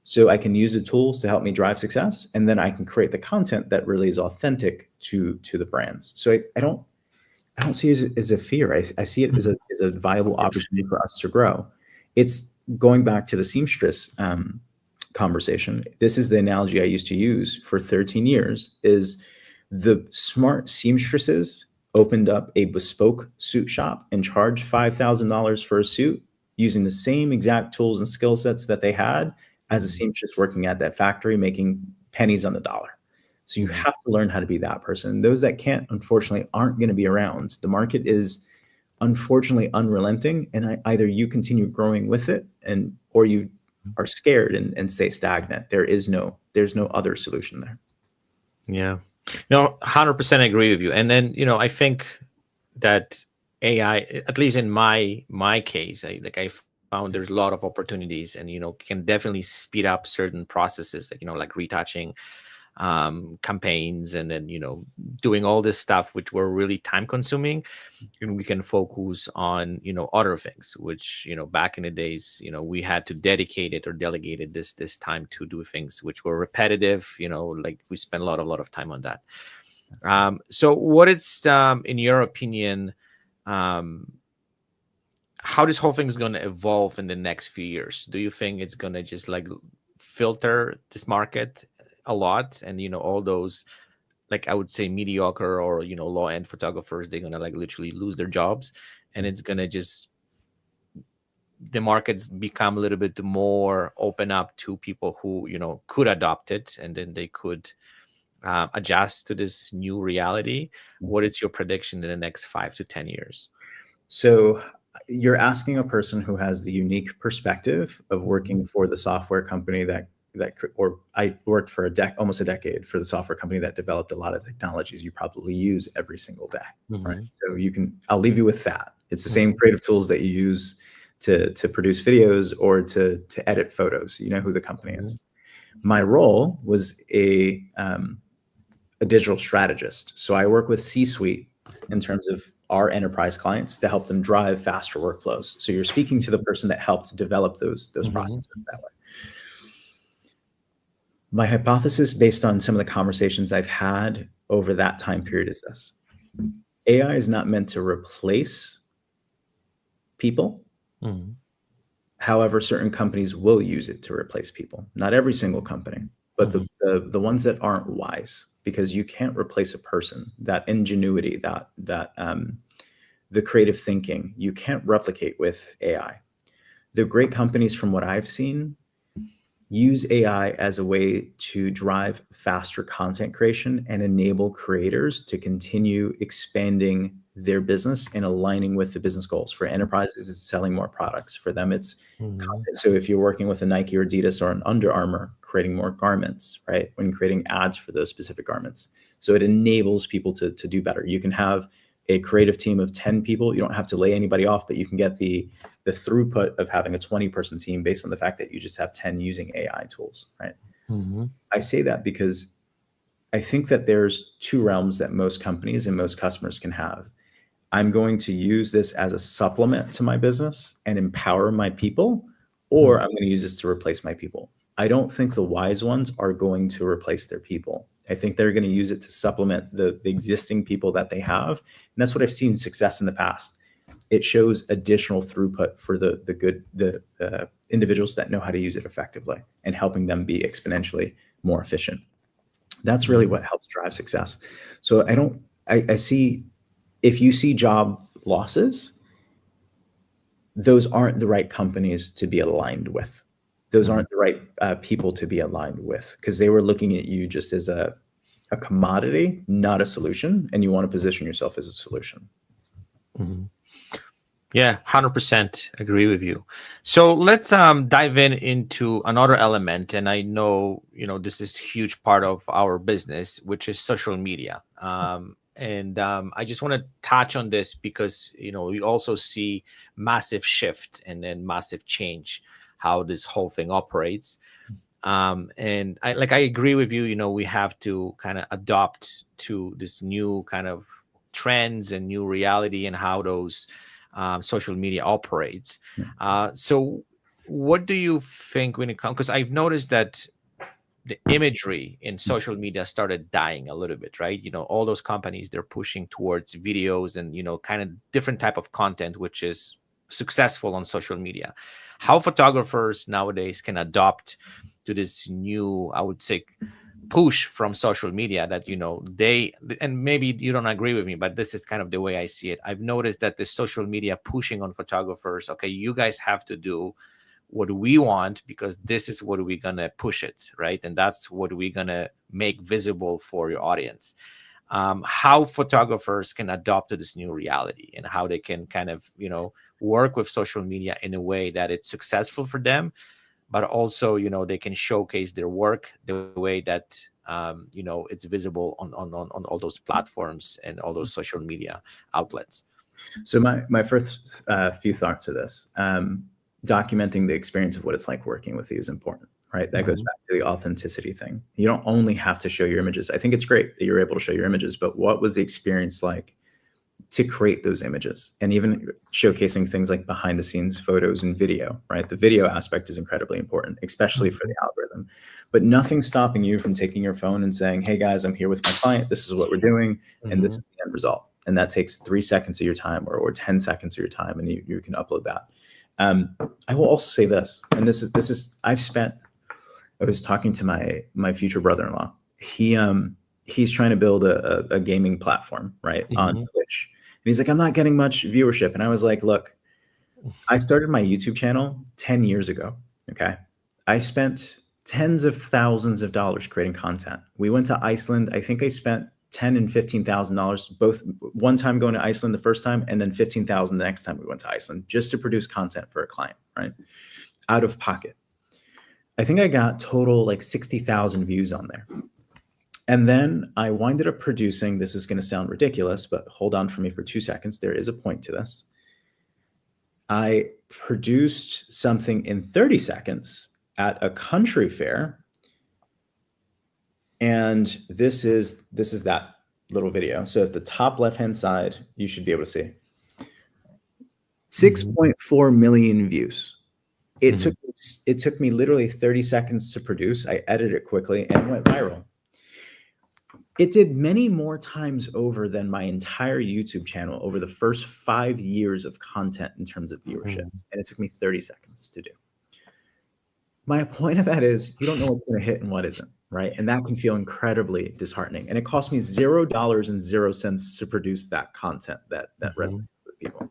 S2: So I can use the tools to help me drive success, and then I can create the content that really is authentic to the brands. So I don't see it as a fear. I see it as a viable opportunity for us to grow. It's going back to the seamstress conversation. This is the analogy I used to use for 13 years is the smart seamstresses opened up a bespoke suit shop and charged $5,000 for a suit using the same exact tools and skill sets that they had as a seamstress working at that factory making pennies on the dollar. So you have to learn how to be that person. Those that can't, unfortunately, aren't going to be around. The market is unfortunately unrelenting, and either you continue growing with it, or you are scared and stay stagnant. There's no other solution there.
S1: Yeah. No, 100% agree with you. And then, I think that AI, at least in my case, I found there's a lot of opportunities and, can definitely speed up certain processes, like retouching campaigns and then, doing all this stuff, which were really time consuming. And we can focus on, other things, which, back in the days, we had to dedicate it or delegate it this time to do things which were repetitive, like we spent a lot of time on that. So what is, in your opinion, um, how this whole thing is going to evolve in the next few years? Do you think it's going to just like filter this market a lot, and all those, like I would say, mediocre or low end photographers, they're gonna like literally lose their jobs, and it's gonna just, the markets become a little bit more open up to people who could adopt it, and then they could adjust to this new reality? What is your prediction in the next 5 to 10 years?
S2: So you're asking a person who has the unique perspective of working for the software company or I worked for almost a decade for the software company that developed a lot of technologies you probably use every single day, right? So I'll leave you with that. It's the same creative tools that you use to produce videos or to edit photos. You know who the company is. My role was a digital strategist. So I work with C-suite in terms of our enterprise clients to help them drive faster workflows. So you're speaking to the person that helped develop those processes that way. My hypothesis, based on some of the conversations I've had over that time period, is this: AI is not meant to replace people.
S1: Mm-hmm.
S2: However, certain companies will use it to replace people. Not every single company, but the ones that aren't wise, because you can't replace a person. That ingenuity, that the creative thinking, you can't replicate with AI. The great companies, from what I've seen, use AI as a way to drive faster content creation and enable creators to continue expanding their business and aligning with the business goals. For enterprises, it's selling more products. For them, it's content. So if you're working with a Nike or Adidas or an Under Armour, creating more garments, right? When creating ads for those specific garments. So it enables people to do better. You can have a creative team of 10 people. You don't have to lay anybody off, but you can get the throughput of having a 20-person team based on the fact that you just have 10 using AI tools, right? I say that because I think that there's two realms that most companies and most customers can have. I'm going to use this as a supplement to my business and empower my people, or I'm going to use this to replace my people. I don't think the wise ones are going to replace their people. I think they're going to use it to supplement the existing people that they have. And that's what I've seen success in the past. It shows additional throughput for the individuals that know how to use it effectively and helping them be exponentially more efficient. That's really what helps drive success. So I see, if you see job losses, those aren't the right companies to be aligned with. Those aren't the right people to be aligned with, because they were looking at you just as a commodity, not a solution, and you want to position yourself as a solution.
S1: Yeah, 100% agree with you. So let's dive into another element, and I know this is a huge part of our business, which is social media. And I just want to touch on this because we also see massive shift and then massive change how this whole thing operates. And I agree with you. We have to kind of adopt to this new kind of trends and new reality and how those social media operates. So what do you think when it comes, because I've noticed that the imagery in social media started dying a little bit, right? All those companies, they're pushing towards videos and kind of different type of content which is successful on social media. How photographers nowadays can adopt to this new, I would say, push from social media that they, and maybe you don't agree with me, but this is kind of the way I see it. I've noticed that the social media pushing on photographers, okay, you guys have to do what we want because this is what we're gonna push it, right? And that's what we're gonna make visible for your audience. How photographers can adopt to this new reality and how they can kind of work with social media in a way that it's successful for them, but also they can showcase their work the way that it's visible on all those platforms and all those social media outlets.
S2: So my first few thoughts are this: documenting the experience of what it's like working with you is important, right? That goes back to the authenticity thing. You don't only have to show your images. I think it's great that you're able to show your images, but what was the experience like to create those images? And even showcasing things like behind the scenes photos and video, right? The video aspect is incredibly important, especially for the algorithm. But nothing's stopping you from taking your phone and saying, hey guys, I'm here with my client. This is what we're doing. And this is the end result. And that takes 3 seconds of your time or 10 seconds of your time. And you can upload that. I will also say this, and this is, I was talking to my future brother-in-law. He's trying to build a gaming platform, right, on Twitch. And he's like, I'm not getting much viewership. And I was like, look, I started my YouTube channel 10 years ago. Okay. I spent tens of thousands of dollars creating content. We went to Iceland. I think I spent $10,000 and $15,000, both one time going to Iceland the first time, and then $15,000 the next time we went to Iceland, just to produce content for a client, right? Out of pocket. I think I got total like 60,000 views on there. And then I winded up producing, this is going to sound ridiculous, but hold on for me for 2 seconds. There is a point to this. I produced something in 30 seconds at a country fair. And this is that little video. So at the top left-hand side, you should be able to see
S1: Mhm.
S2: 6.4 million views. It
S1: Mhm.
S2: took me literally 30 seconds to produce. I edited it quickly and it went viral. It did many more times over than my entire YouTube channel over the first 5 years of content in terms of viewership.
S1: Mhm.
S2: And it took me 30 seconds to do. My point of that is you don't know what's going to hit and what isn't, right? And that can feel incredibly disheartening. And it cost me $0.00 to produce that content that
S1: Mhm.
S2: resonates with people.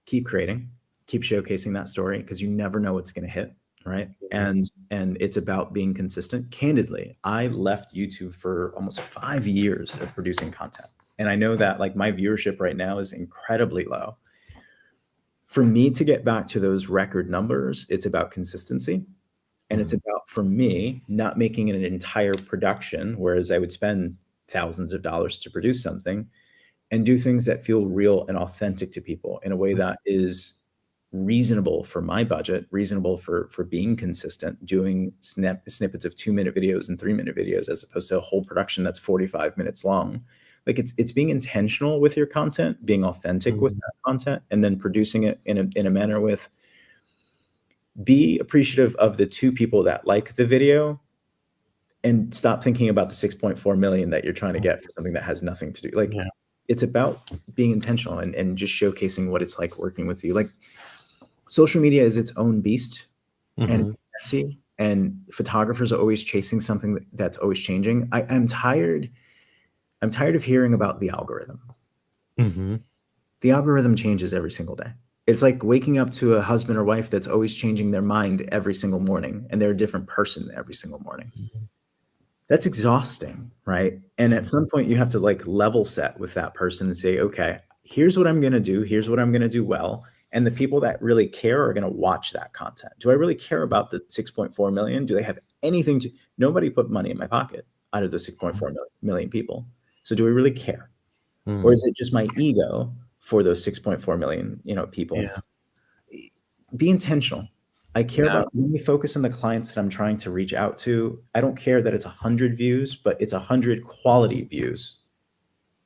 S2: Keep creating, keep showcasing that story because you never know what's going to hit, right?
S1: Mhm.
S2: And it's about being consistent. Candidly, I left YouTube for almost 5 years of producing content. And I know that like my viewership right now is incredibly low. For me to get back to those record numbers, it's about consistency. And it's
S1: Mhm.
S2: about, for me, not making it an entire production, whereas I would spend thousands of dollars to produce something, and do things that feel real and authentic to people in a way that is reasonable for my budget, reasonable for being consistent, doing snippets of 2-minute videos and 3-minute videos as opposed to a whole production that's 45 minutes long. Like it's being intentional with your content, being authentic with
S1: Mhm.
S2: that content, and then producing it in a manner with, be appreciative of the 2 people that like the video and stop thinking about the 6.4 million that you're trying to get for something that has nothing to do. Like
S1: Yeah.
S2: it's about being intentional and just showcasing what it's like working with you. Like social media is its own beast and it's
S1: Mhm.
S2: messy, and photographers are always chasing something that's always changing. I'm tired of hearing about the algorithm.
S1: Mhm.
S2: The algorithm changes every single day. It's like waking up to a husband or wife that's always changing their mind every single morning and they're a different person every single morning. That's exhausting, right? And at some point you have to like level set with that person and say, okay, here's what I'm going to do, here's what I'm going to do well, and the people that really care are going to watch that content. Do I really care about the 6.4 million? Do they have anything to, nobody put money in my pocket out of the 6.4 million people. So do we really care? Or
S1: Mhm.
S2: is it just my ego for those 6.4 million, people?
S1: Yeah.
S2: Be intentional. I care
S1: Yeah.
S2: about, let me focus on the clients that I'm trying to reach out to. I don't care that it's 100 views, but it's 100 quality views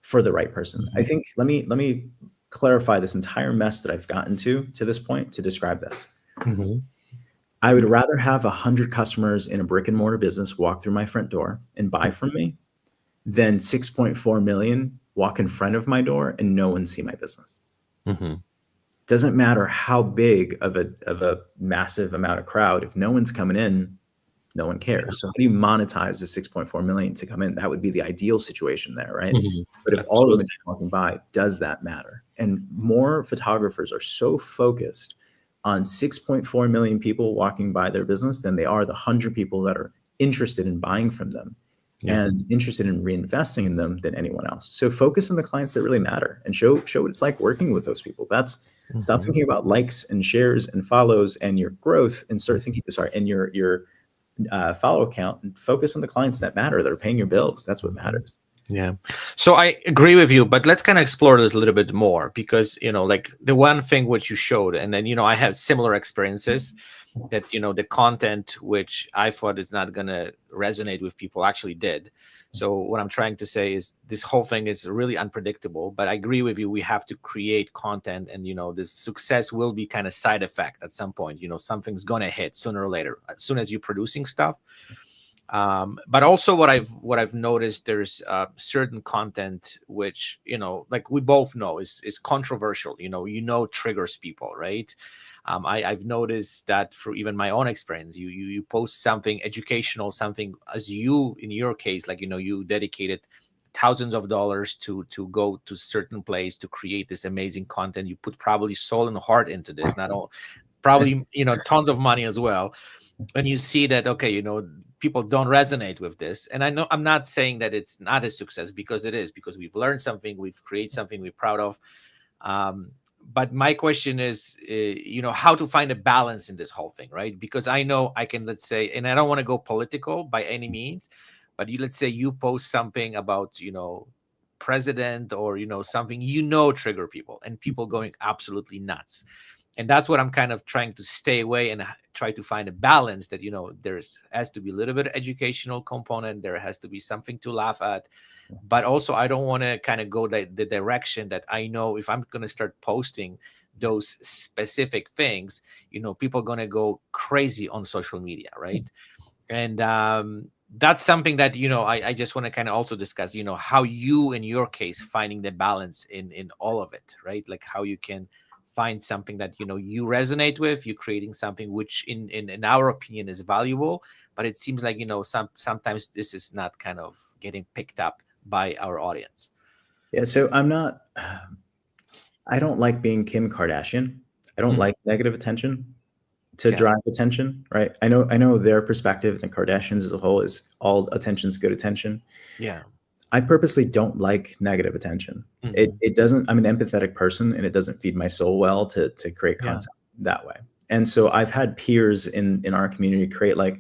S2: for the right person. I
S1: Mhm.
S2: think, let me clarify this entire mess that I've gotten to this point to describe this.
S1: Mhm.
S2: I would rather have 100 customers in a brick and mortar business walk through my front door and buy from me than 6.4 million walk in front of my door and no one see my business.
S1: Mhm.
S2: Doesn't matter how big of a massive amount of crowd, if no one's coming in, no one
S1: Yeah.
S2: cares. So how do you monetize the 6.4 million to come in? That would be the ideal situation there, right?
S1: Mhm.
S2: But if all of them are
S1: Absolutely.
S2: just walking by, does that matter? And more photographers are so focused on 6.4 million people walking by their business than they are the 100 people that are interested in buying from them
S1: Yeah.
S2: and interested in reinvesting in them than anyone else. So focus on the clients that really matter and show what it's like working with those people. That's, stop
S1: Mhm.
S2: thinking about likes and shares and follows and your growth and start thinking, sorry, and your follow account, and focus on the clients that matter, that are paying your bills. That's what
S1: Mhm.
S2: matters.
S1: Yeah. So I agree with you, but let's kind of explore this a little bit more because, like the one thing which you showed, and then, I had similar experiences that, the content which I thought is not going to resonate with people actually did. So what I'm trying to say is this whole thing is really unpredictable, but I agree with you. We have to create content and, this success will be kind of side effect at some point, something's going to hit sooner or later, as soon as you're producing stuff. But also what I've noticed, there's certain content which, like we both know is controversial, triggers people, right? I've noticed that through even my own experience. You post something educational, something, as you in your case, like, you dedicated thousands of dollars to go to certain place to create this amazing content. You put probably soul and heart into this, not all, probably, tons of money as well. And you see that, okay, people don't resonate with this. And I know, I'm not saying that it's not a success, because it is, because we've learned something, we've created something we're proud of. um, but my question is, how to find a balance in this whole thing, right? Because I know I can, let's say, and I don't want to go political by any means, but let's say you post something about, president, or, something, trigger people, and people going absolutely nuts. And that's what I'm kind of trying to stay away and try to find a balance, that there's has to be a little bit of educational component, there has to be something to laugh at, but also I don't want to kind of go the direction that I know if I'm going to start posting those specific things, people are going to go crazy on social media, right? And that's something that I just want to kind of also discuss, how you in your case finding the balance in all of it, right? Like how you can find something that you resonate with, you creating something which in our opinion is valuable, but it seems like sometimes this is not kind of getting picked up by our audience.
S2: Yeah, so I'm not. I don't like being Kim Kardashian. I don't
S1: Mhm.
S2: like negative attention to
S1: Okay.
S2: drive attention, right? I know their perspective, the Kardashians as a whole, is all attention's good attention.
S1: Yeah.
S2: I purposely don't like negative attention. It
S1: Hmm.
S2: it doesn't. I'm an empathetic person, and it doesn't feed my soul well to create
S1: Yeah.
S2: content that way. And so I've had peers in our community create like,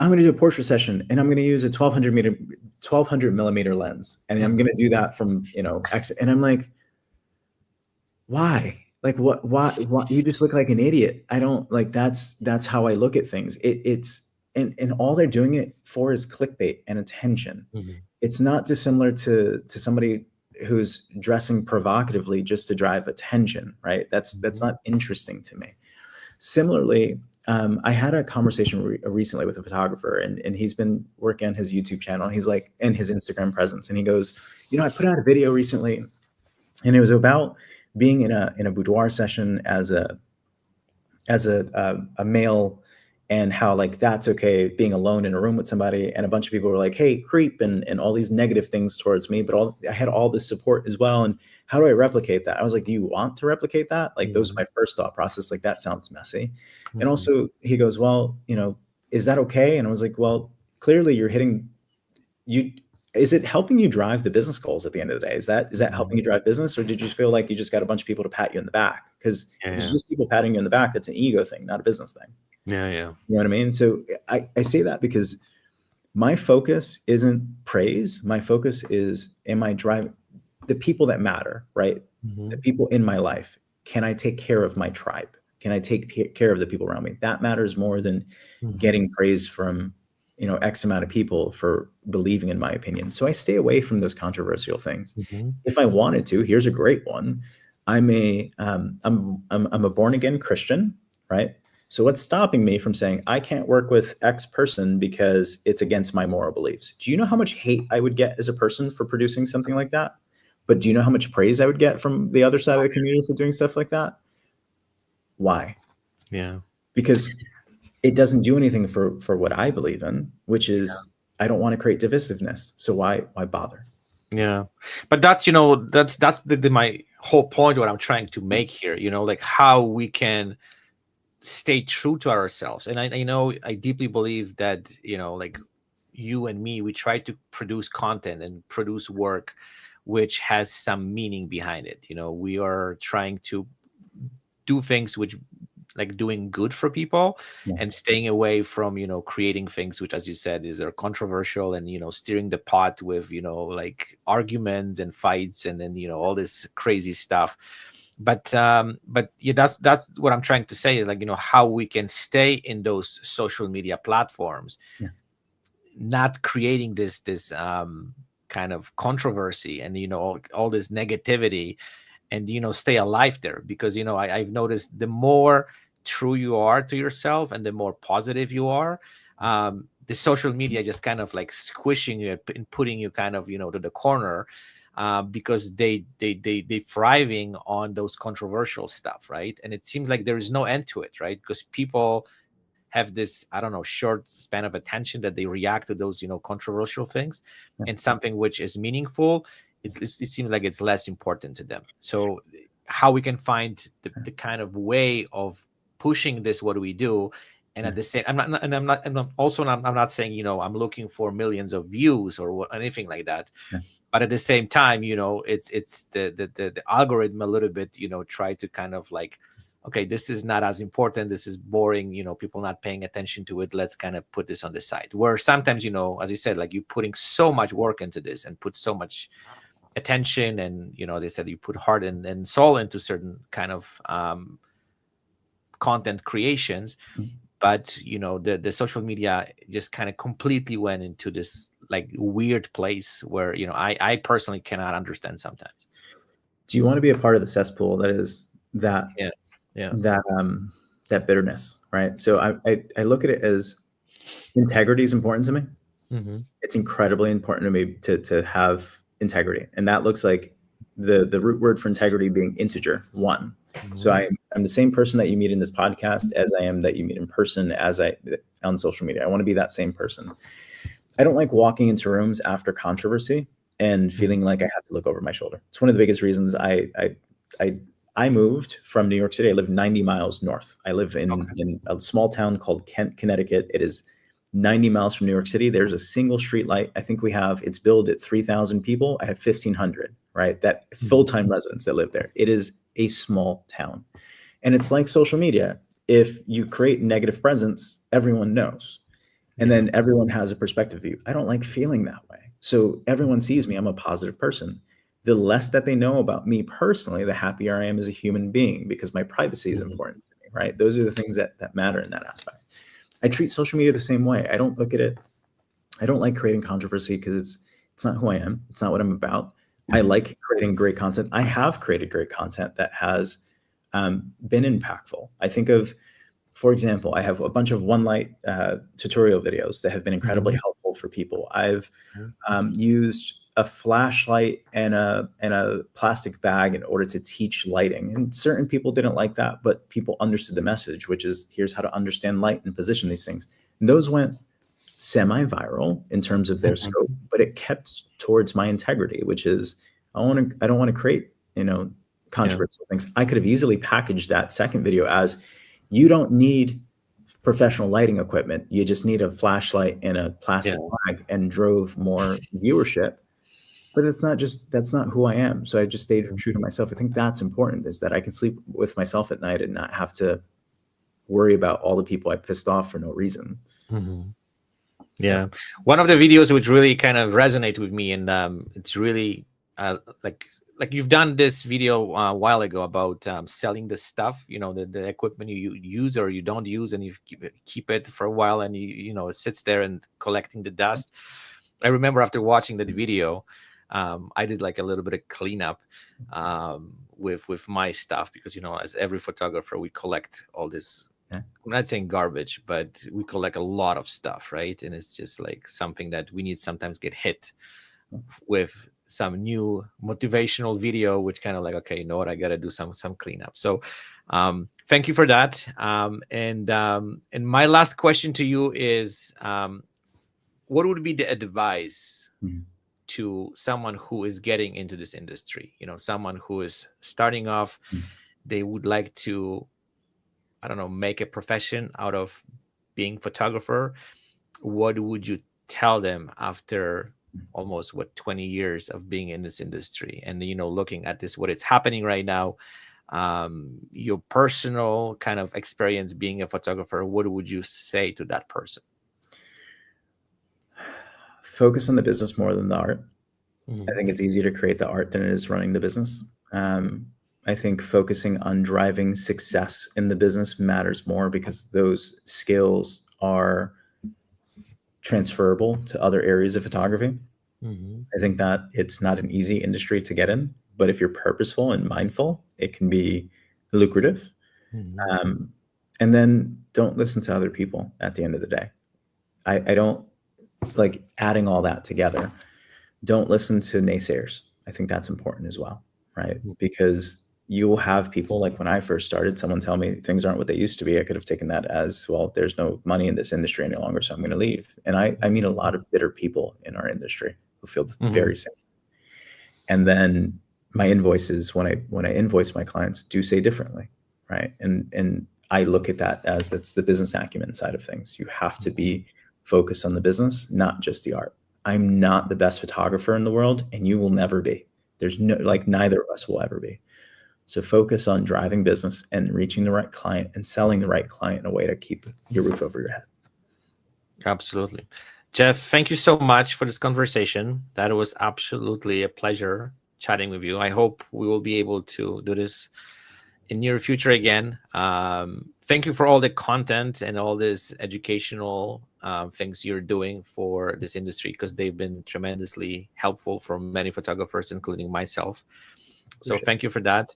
S2: I'm going to do a portrait session, and I'm going to use a 1200 millimeter lens, and I'm
S1: Hmm.
S2: going to do that from X. And I'm like, why? Like what? Why? You just look like an idiot. I don't like. That's how I look at things. It's and all they're doing it for is clickbait and attention.
S1: Hmm.
S2: It's not dissimilar to somebody who's dressing provocatively just to drive attention, right? That's
S1: Hmm.
S2: not interesting to me. Similarly, I had a conversation recently with a photographer, and he's been working on his YouTube channel. And he's like, and his Instagram presence, and he goes, I put out a video recently, and it was about being in a boudoir session as a male, and how like that's okay being alone in a room with somebody, and a bunch of people were like, hey, creep, and all these negative things towards me, but I had all this support as well. And how do I replicate that? I was like, do you want to replicate that? Like, those are
S1: Hmm.
S2: my first thought process, like that sounds messy. And
S1: Hmm.
S2: also he goes, well, is that okay? And I was like, well, clearly you is it helping you drive the business goals at the end of the day? Is that
S1: Hmm.
S2: helping you drive business, or did you feel like you just got a bunch of people to pat you in the back? Because
S1: Yeah.
S2: if it's
S1: Yeah.
S2: just people patting you in the back, that's an ego thing, not a business thing.
S1: Yeah. Yeah.
S2: You know what I mean? So I say that because my focus isn't praise. My focus is, am I driving the people that matter, right? The
S1: Hmm.
S2: people in my life. Can I take care of my tribe? Can I take care of the people around me? That matters more than
S1: Hmm.
S2: getting praise from X amount of people for believing in my opinion. So I stay away from those controversial things.
S1: Hmm.
S2: If I wanted to, here's a great one. I'm a born again Christian, right? So what's stopping me from saying I can't work with X person because it's against my moral beliefs? Do you know how much hate I would get as a person for producing something like that? But do you know how much praise I would get from the other side of the community for doing stuff like that? Why?
S1: Yeah.
S2: Because it doesn't do anything for what I believe in, which is I don't want to create divisiveness. So why bother?
S1: Yeah, but that's my whole point. What I'm trying to make here, like how we can stay true to ourselves. And I know I deeply believe that like you and me, we try to produce content and produce work which has some meaning behind it. We are trying to do things which like doing good for people,
S2: Yeah,
S1: and staying away from creating things which, as you said, is are controversial, and steering the pot with like arguments and fights, and then all this crazy stuff. But yeah, that's what I'm trying to say, is like how we can stay in those social media platforms,
S2: yeah,
S1: not creating this kind of controversy, and all this negativity, and stay alive there. Because I've noticed the more true you are to yourself, and the more positive you are, the social media just kind of like squishing you and putting you kind of to the corner, because they thriving on those controversial stuff, right? And it seems like there is no end to it, right? Because people have this, I don't know, short span of attention, that they react to those controversial things,
S2: yeah,
S1: and something which is meaningful, it seems like it's less important to them. So how we can find the kind of way of pushing this, what do we do? And
S2: yeah,
S1: at the same, I'm not saying I'm looking for millions of views or anything like that,
S2: yeah,
S1: but at the same time it's the algorithm a little bit try to kind of like, okay, this is not as important, this is boring, people not paying attention to it, let's kind of put this on the side. Where sometimes as you said, like you putting so much work into this and put so much attention, and as I said, you put heart and soul into certain kind of content creations, but the social media just kind of completely went into this like weird place where I personally cannot understand sometimes.
S2: Do you want to be a part of the cesspool that is that
S1: Yeah, yeah.
S2: that um that bitterness, right? So I look at it as integrity is important to me.
S1: Mm-hmm.
S2: It's incredibly important to me to have integrity, and that looks like the root word for integrity being integer, one. So
S1: Mm-hmm.
S2: I'm the same person that you meet in this podcast as I am that you meet in person as I on social media. I want to be that same person. I don't like walking into rooms after controversy and
S1: Mm-hmm.
S2: feeling like I have to look over my shoulder. It's one of the biggest reasons I I moved from New York City. I live 90 miles north. I live
S1: Okay.
S2: in a small town called Kent, Connecticut. It is 90 miles from New York City. There's a single street light. I think it's billed at 3,000 people. I have 1,500, right? That
S1: Mm-hmm.
S2: full-time residents that live there. It is a small town. And it's like social media. If you create negative presence, everyone knows. And
S1: Yeah.
S2: then everyone has a perspective of you. I don't like feeling that way. So everyone sees me. I'm a positive person. The less that they know about me personally, the happier I am as a human being because my privacy is
S1: Mm-hmm.
S2: important to me, right? Those are the things that matter in that aspect. I treat social media the same way. I don't look at it. I don't like creating controversy because it's not who I am. It's not what I'm about. I like creating great content. I have created great content that has been impactful. I think of, for example, I have a bunch of one light tutorial videos that have been incredibly
S1: Mm-hmm.
S2: helpful for people. I've used a flashlight and a plastic bag in order to teach lighting, and certain people didn't like that, but people understood the message, which is here's how to understand light and position these things. And those went semi-viral in terms of their
S1: Mm-hmm.
S2: scope, but it kept towards my integrity, which is I don't want to create
S1: Yeah.
S2: controversial things. I could have easily packaged that second video as you don't need professional lighting equipment. You just need a flashlight and a
S1: Yeah.
S2: plastic bag and drove more viewership. But that's not who I am. So I just stayed true to myself. I think that's important is that I can sleep with myself at night and not have to worry about all the people I pissed off for no reason.
S1: Mm-hmm.
S2: So
S1: Yeah, one of the videos which really kind of resonate with me, and it's really like you've done this video a while ago about selling the stuff, the equipment you use or you don't use, and you keep it for a while, and it sits there and collecting the dust. I remember after watching that video, I did like a little bit of cleanup with my stuff because as every photographer, we collect all this.
S2: yeah.
S1: I'm not saying garbage, but we collect a lot of stuff, right? And it's just like something that we need sometimes get hit with some new motivational video, which kind of like, okay, you know what, I got to do some cleanup. So, thank you for that. And my last question to you is, what would be the advice
S2: Mhm.
S1: to someone who is getting into this industry? Someone who is starting off,
S2: Mhm.
S1: they would like to, I don't know, make a profession out of being photographer. What would you tell them after almost 20 years of being in this industry and looking at this, what it's happening right now, your personal kind of experience being a photographer? What would you say to that person?
S2: Focus on the business more than the art. I
S1: Mhm.
S2: think it's easier to create the art than it is running the business. I think focusing on driving success in the business matters more because those skills are transferable to other areas of photography.
S1: Mhm.
S2: I think that it's not an easy industry to get in, but if you're purposeful and mindful, it can be lucrative.
S1: Mhm.
S2: Um, and then don't listen to other people at the end of the day. I don't like adding all that together. Don't listen to naysayers. I think that's important as well, right? Because you will have people like when I first started, someone tell me things aren't what they used to be. I could have taken that as, well, there's no money in this industry any longer, so I'm going to leave. And I meet a lot of bitter people in our industry who feel
S1: Mhm.
S2: very same. And then my invoices, when I invoice my clients, do say differently, right? And I look at that as that's the business acumen side of things. You have to be focused on the business, not just the art. I'm not the best photographer in the world, and you will never be. There's no like neither of us will ever be. So focus on driving business and reaching the right client and selling the right client in a way to keep your roof over your head.
S1: Absolutely. Jeff, thank you so much for this conversation. That was absolutely a pleasure chatting with you. I hope we will be able to do this in near future again. thank you for all the content and all this educational things you're doing for this industry, because they've been tremendously helpful for many photographers, including myself. So
S2: Appreciate
S1: thank you for that.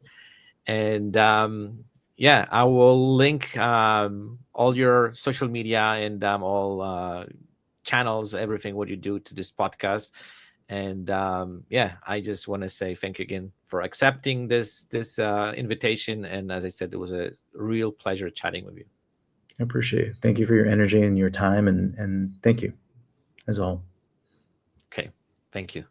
S1: And yeah, I will link all your social media and all channels, everything what you do to this podcast. And yeah, I just want to say thank you again for accepting this invitation. And as I said, it was a real pleasure chatting with you.
S2: I appreciate it. Thank you for your energy and your time, and thank you as all.
S1: Okay, thank you.